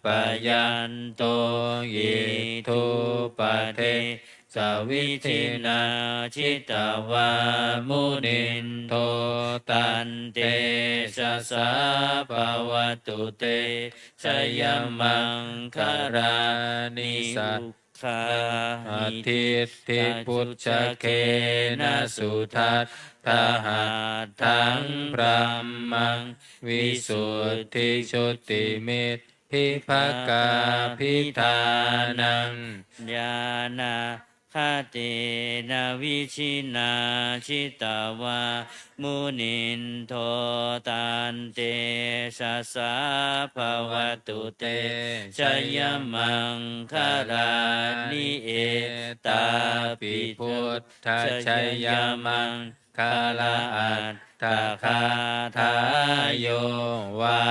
ปยันโตอิทุปเทสวิธินาชิตาวามุนินโทตันเตชะสาภวตุเตชยมังคารานิสัตคา อาทิตติปุจจเคนะสุทัตถาหัตถังพระมังวิสุทธิชุติมิตพิภกาพิธานัง ญาณคตินาวิชินาชิตาวามุนินโทตันเตชะสาภวตุเตชยมังคารานิเอตาปิพุทธชัยมังคาลาอัตถคาทายโยวา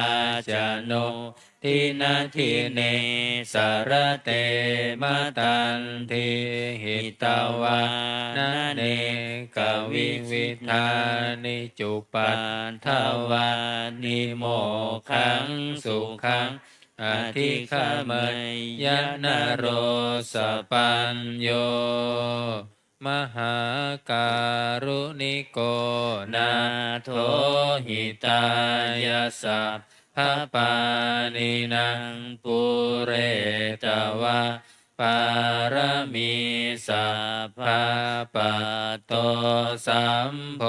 จโนทินาทิเนสารเตมตันทิหิตาวานาเนกวิวิธานิจุปันทวานิโมขังสุขังอธิขมยนโรสปัญโยมหาการุณิโกนาโทหิตายาสัพพปานินางปุเรตวะปารมีสัพพปัตโตสัมโพ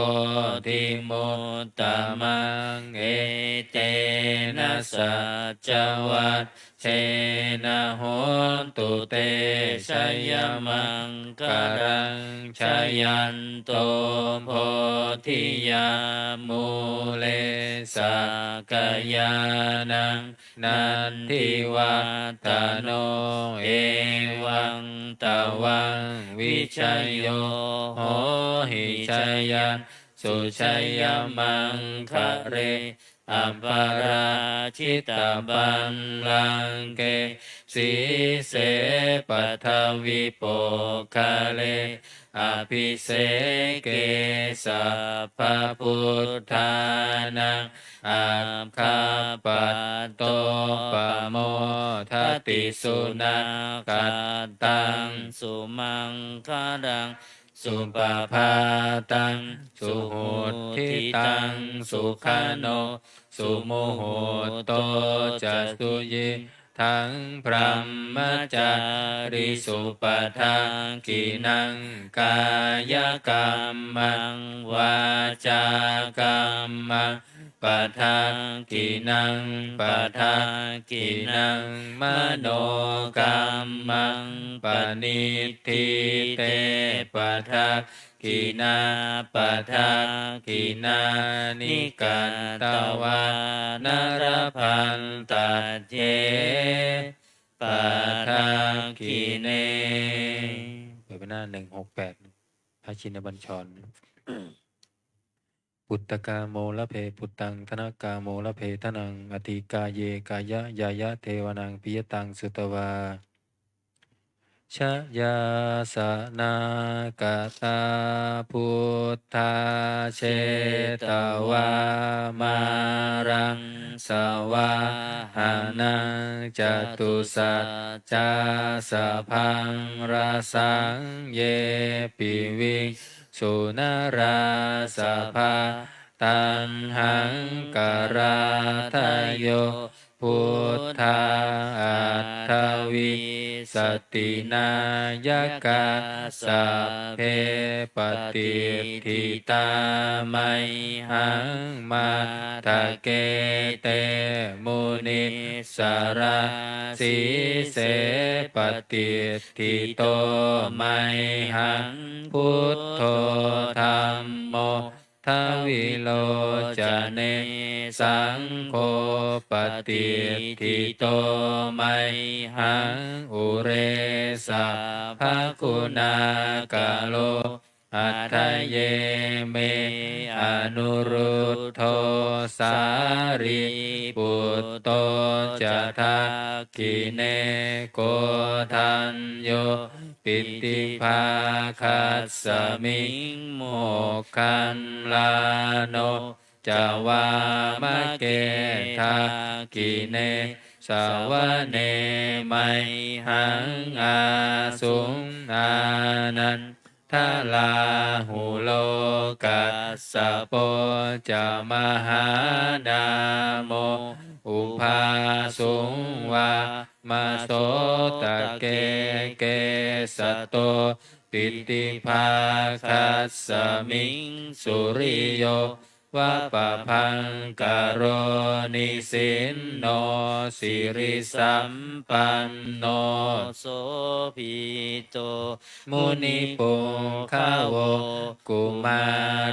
ธิมุตตมังเอเตนะสัจวัตเชนะโหนตุเตชยมังการังชยันโตโพธิยามูเลสกยานังนันทิวัตโนเอวังตวังวิชัยโยโหหิชัยยันสุชัยมังคะเรอัมปาราชิตาบัลลังเกสีเสปัทวิโปคาเลอภิเสเกสัพพพุทธานังอัคคปัตโตปโมทติสุนากัตตังสุมังคารังสุปภาตังสุโหทิตังสุขโนสุโมโหโตจัสุยิทั้งพรหมจาริสุปทานกินังกายกรรมังวาจากรรมังปะทานกินังปะทานกินังมโนกรรมังปณิทิเตปะทากินาปะทากินานิกันตวานรพันตัจเจปะทากิเนเปิดไปหน้า168พระชินบัญชร ปุตตกาโมละเพปุตตังธนกาโมละเพทนังอติกาเยกายะยายะเทวนังปิยตังสุตวาชยาสนากตาพุทธาเชตวามารังสวาหานังจตุสัจจาสะพังราสังเยปิวิสุนาราสะภาตังหังการาทโยพุทธาอัตถวิสตินายกาสัพเพปฏิทิตาไมหังมาทะเกเตมุนิสาราสีเสปฏิทิโตไมหังพุทโธธัมโมทวิโลจเนสังโฆปฏิทิโตไมหังอุเรสะภะคุณากาโลอัตถเยเมอนุรุตโธสารีปุตโตจะทักขิเนโกทันโยปิติภาคัสสมิงโมกขันลาโนจ จาวามะเกทากิเนสาวเนไมหังอาสุงอานันทาลาหุโลกัสสะโปจะมหานาโมอุปาสุงวามาโสตะเกเกสะโตปิติภาคัสสมิงสุริโยวะปะพังกโรนิสินโนสิริสัมปันโนโสภิโตมุนิปุงขโวกุมา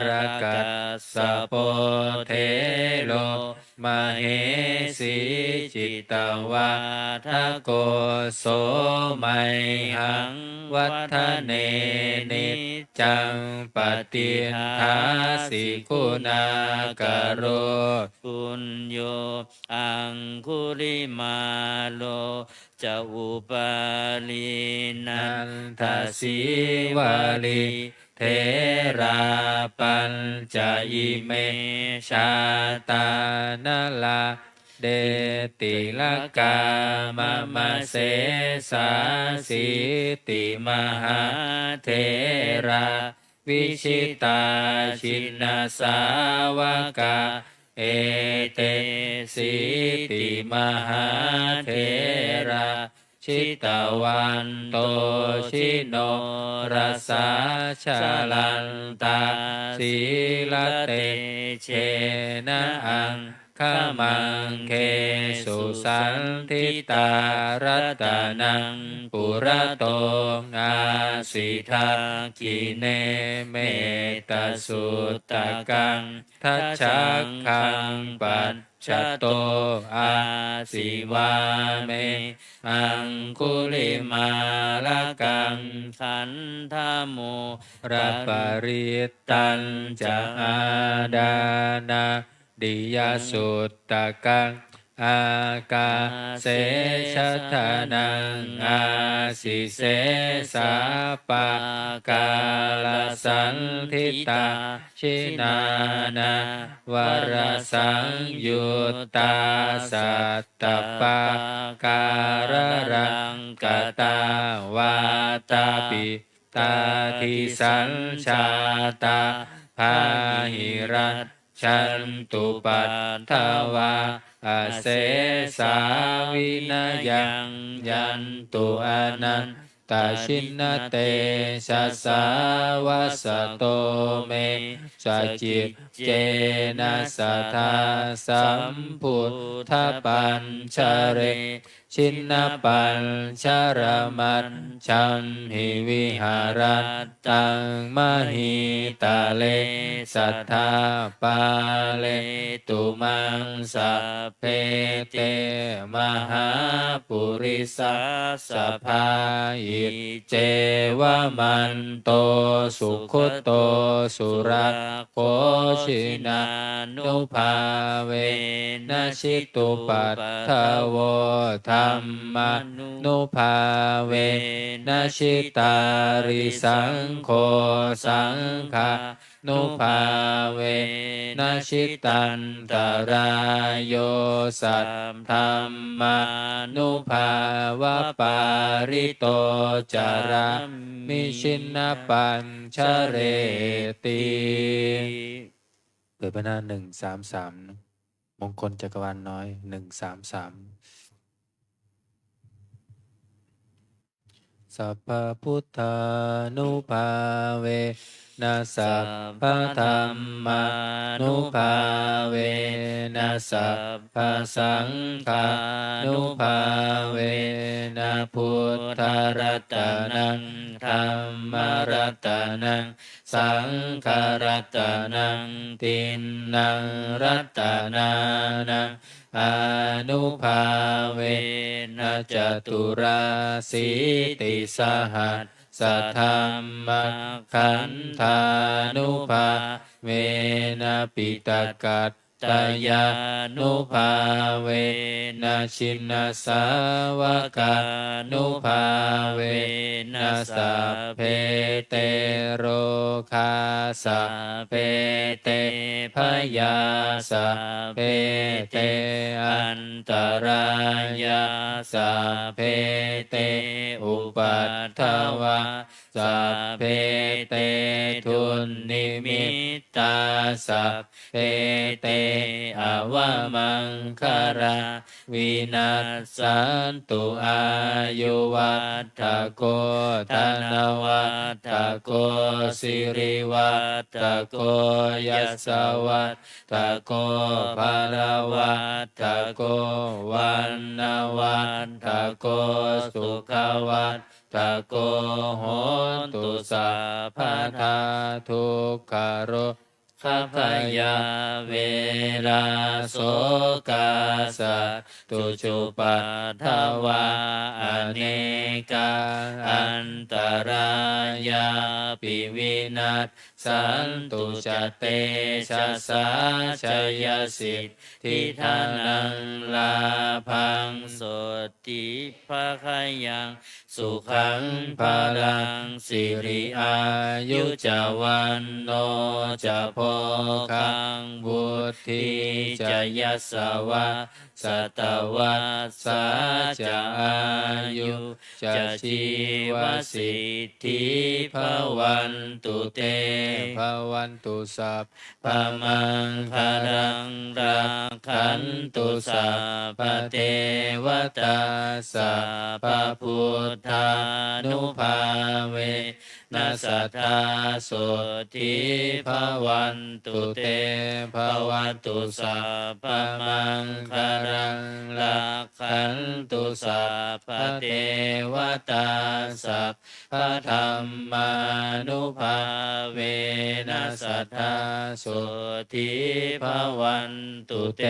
รกัสสะโปเทโลมเหสีจิตตวาทโกโสไมหังวัฒเนนิจังปฏิหาสิคุณากโรปุญโยอังคุริมาโลจะอุปาลีนันทสีวาลีเทราปัญจยิเมชาตานาลาเดติลกามะมะเสสาสิติมหาเทราวิชิตาชินสาวกาเอเตสิติมหาเทราชิตวันโตชิโนรัสสาชาลันตาสีลเตเชนะอังขมังเคสุสันทิตารัตนังปุระโตอาสิทากิเนเมตสุตตะกังทัชชักขังปัจจโตอาสิวาเมอังคุลิมาลกังขันธโมรัปริตตัญจะอาดานาดิยสุตตะกังอากาเสชะทานังอาสิเสสาปะกาลสันทิตาชินานาวรสังยุตตาสัตตปะการรังกตาวาตาปิตาทิสัญชาตาพาหิรัตชันตุปัตถวาอาเสสาวินายังยันตุอนันตชินเตชะสาวะสะโตเมสจิตเจนะสัทธาสัมพุทธปัญชเรชินปัญชรมัตชัมหิวิหารัตตังมหิตาเลสัทธาปาเลตุมังสัพเพเตมหาปุริสัสสภาอิเจวะมันโตสุขโตสุรโคชินานุภาเวนะชิตุปัฏฐโวธัมมานุภาเวนะชิตาริสังโฆสังฆานุภาเวนะชิตันตรายโยสัทธัมมานุภาวะปาริโตจารามิชินปัญชเรติเปิดพระหน้า133มงคลจักรวาลน้อย133สัพพพุทธานุภาเวนะสัพพธัมมานุภาเวนะสัพพสังฆานุภาเวนะพุทธรัตนังธัมมรัตนังสังฆรัตนังตินนังรัตนานังอนุภาเวนะจตุราสีติสหัสสะธัมมขันธานุภาเวนะปิตกัตตยานุภาเวนะชินสาวกานุภาเวนะ นะสัพเพเตโรคาสัพเพเตพยาสัพเพเตอันตรายาสัพเพเตอุปัฏฐวาสัพเพเตทุนนิมิตตาสัพเพเตอวมังคาราวินัสสันตุอายุวัฏฐโกธนวัฏฐโกสิริวัฏฐโกยัสสวัฏฐโกภารวัฏฐโกวันนวัฏฐโกสุขวัฏฐโกโหนตุสัพพทาทุกขโรขัพพยาเวลาโสกาสัตตุจุปัฏฐวาอเนกาอันตรายาปิวินัสสันตุจเตชะสาชยสิทธิทานังลาพังโสติภะคะยังสุขังพลังสิริอายุจวันโนจะโพคังบุตติจะยัสสวะสัตวัสสะจะอายุจะชีวสิทธิภวันตุเตภวันตุสัพพมังคารังราคันตุสัพพเทวตาสัพพพุทธานุภาเวนัสสัทธาโสทิภวันตุเตภวันตุสัพพมังคารังราคันตุสัพพเทวตาสัพพธรรมานุภาเวนัสสัทธาโสทิภวันตุเต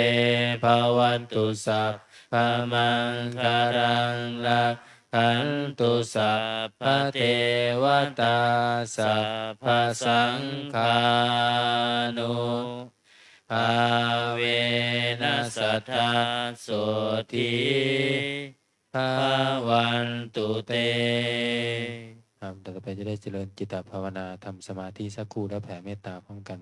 ภวันตุสัพพมังคารังราคันตุสัพพเทวตาสัพพสังฆานุภาเวนัสสัทธาโสทิภวันตุเตครับต่อไปจะได้เจริญจิตตภาวนาทำสมาธิสักครู่แล้วแผ่เมตตาพร้อมกัน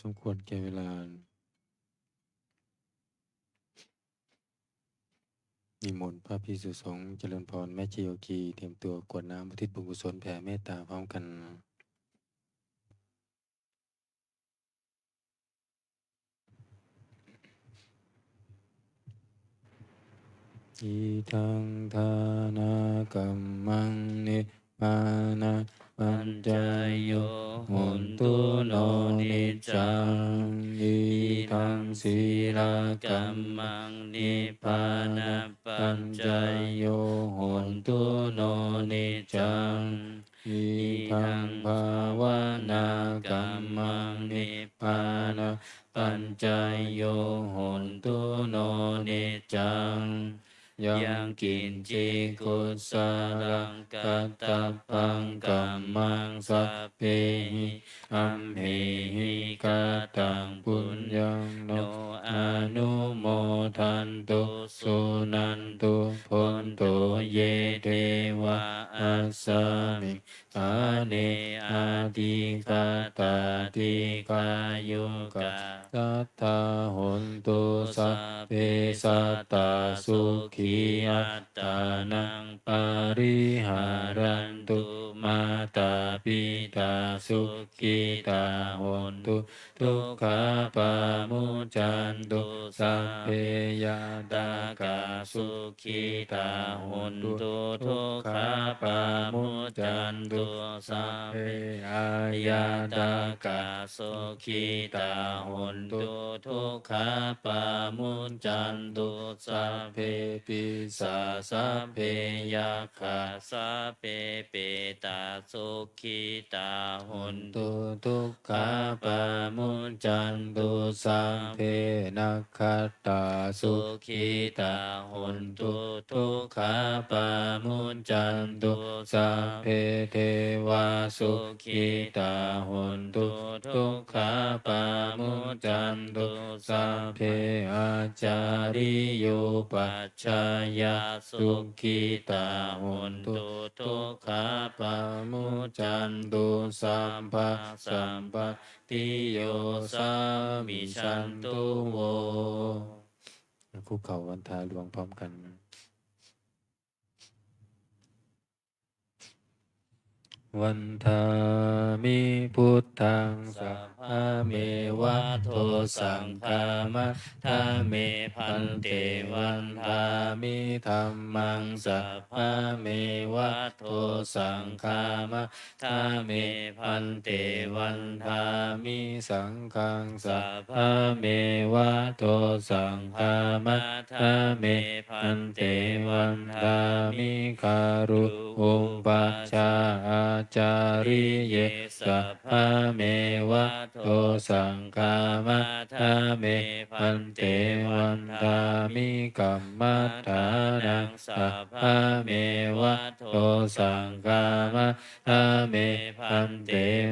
สมควรแก่เวลานิมนต์พระภิกษุสงฆ์เจริญพรแม่ชีโยคีเตรียมตัวกรวดน้ำอุทิศบุญกุศลแผ่เมตตาพร้อมกันอิทังทานากัมมังนิพพานะปัญจโยโหนตุโนนิจจังอิทังศีลกัมมังนิพพานะปัญจโยโหนตุโนนิจจังอิทังภาวนากัมมังนิพพานะปัญจโยโหนตุโนนิจจังยังกินจิกุสาลังกัตตปังกัมมังสัพเพหิอัมเหหิกตังปุญญังโนอนุโมทันตุสุนันตุพนตุเยเทวะอัสสมิกาเนอาติกาตาติกายุกะสัทธาหนตุสัพเพสัตตาสุขีอัตตานังปาริหารันตุมาตาปิตาสุขิตาหนตุทุกขาปามุจจันตุสัพเพยาตากาสุขิตาหนตุทุกขาปามุจจันตุสัพเพอายาตากาสุขิตาหนตุทุกขาปามุจจันตุสัพเพปิสาสัพเพยัคขะสัพเพเปตาสุขิตาหนตุทุกขาปามุจจันตุสัพเพนัคขตาสุขิตาหนตุทุกขาปามุจจันตุสัพเพเทวาสุขิตาหนตุทุกขาปามุจจันตุสัพเพอาจาริโยปัจจายาสุขิตาหนตุทุกขาปามุจจันตุสัมภะสัมปติโยสามิชันตุโวคุกเข่าวันทาหลวงพร้อมกันวันทามิพุทธังสัพพะเมวะโทสังฆามะทาเมพันเตวันทามิธัมมังสัพพะเมวะโทสังฆามะทาเมพันเตวันทามิสังฆังสัพพะเมวะโทสังฆามะทาเมพันเตวันทามิคารุอุปัชฌาอาจาริเยสัพพะเมวะโตสังฆามะทาเมพันเตวันทามิกัมมัฏฐานังสัพพะเมวะโตสังฆามะทาเมพันเต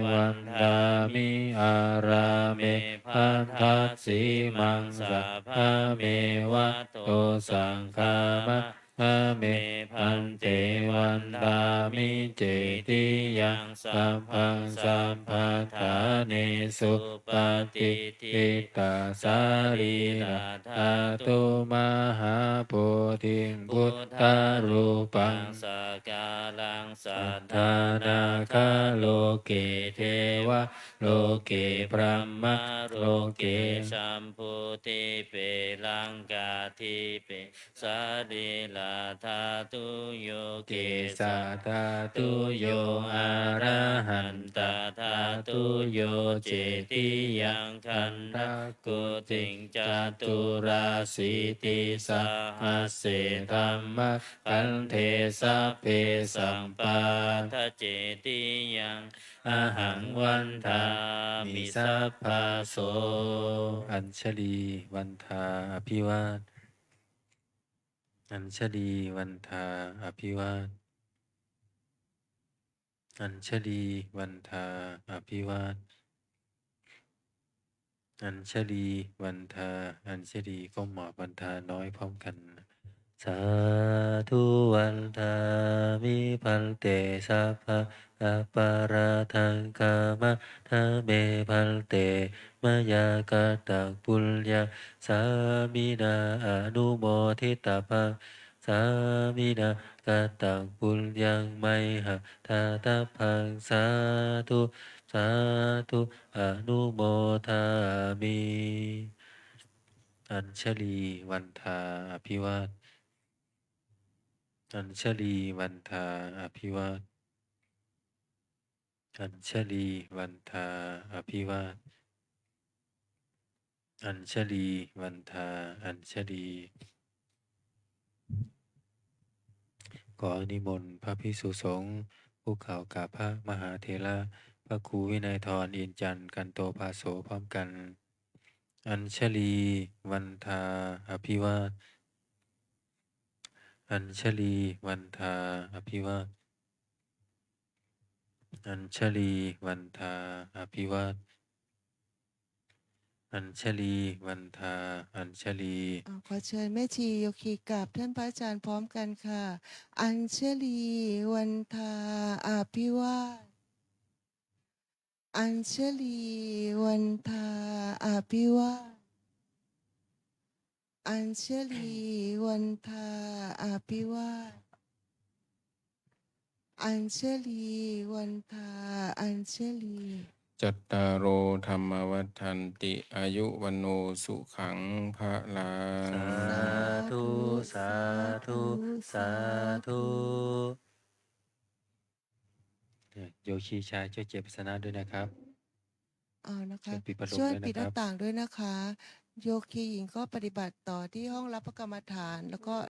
วันทามิอาราเมพัทธัสสิมังสัพพะเมวะโตสังฆามะทาเมพันเตวันทามิเจติยังสัพพังสัพพะทาเนสุปฏิทิตาสารีนาธาตุมหาโพธิพุทธารูปังสกาลังสัทธานาคาโลเกเทวะโลเกพระมะโลเกสัมพุติเปลังกาทิเปสาริลาธาตุโยเกสัทธาตุโยอะระหันตธาตุโยเจติยังคันทกุติงจตุราสิติสหัสเสธัมมะคันเทสัพเพสัมปัทเจติยังอาหังวันทามิสัพพะโสอัญชลีวันทาอภิวาทอัญชลีวันทาอภิวาทอัญชลีวันทาอภิวาทอัญชลีวันทาอัญชลีก้มหมอบวันทาน้อยพร้อมกัน สาธุวันทามิพันเตสัพพะอัปปาราทังกามะทะเมพันเตมยากตังปุญญาสามินาอนุโมทิตาภังสามินากตังปุญญังไมหะทาตาพังสาธุสาธุอนุโมทามิอัญชลีวันทาอภิวาทอัญชลีวันทาอภิวาทอัญชลีวันทาอภิวาทอัญชลีวันทาอัญชลีขอนิมนต์พระภิกษุสงฆ์ผู้กล่าวกับพระมหาเถระพระครูวินัยทรอินจันทร์กันโตภาโสพร้อมกัน อัญชลีวันทาอภิวาทอัญชลีวันทาอภิวาทอัญชลีวันทาอภิวาทอัญชลีวันทาอัญชลีขอเชิญแม่ชีโยคีกราบท่านพระอาจารย์พร้อมกันค่ะ อัญชลีวันทาอาภิวาทอัญชลีวันทาอาภิวาทอัญชลีวันทาอาภิวาทอัญชลีวันทาอัญชลีจัตตารโอธรรมวัฏันติอายุวันโนสุขังพระลั สาง ธุสาธุสาธุโยคีชายช่วยเจ็บสนะด้วยนะครับนะ ช่ว คะ ยปิดพัดลม ช่วย ด้วย ปิด นะ ห ค น้า รับ ต่างด้วยนะคะ โยคีหญิงก็ปฏิบัติต่อที่ห้องรับพระกรรมฐานแล้วก็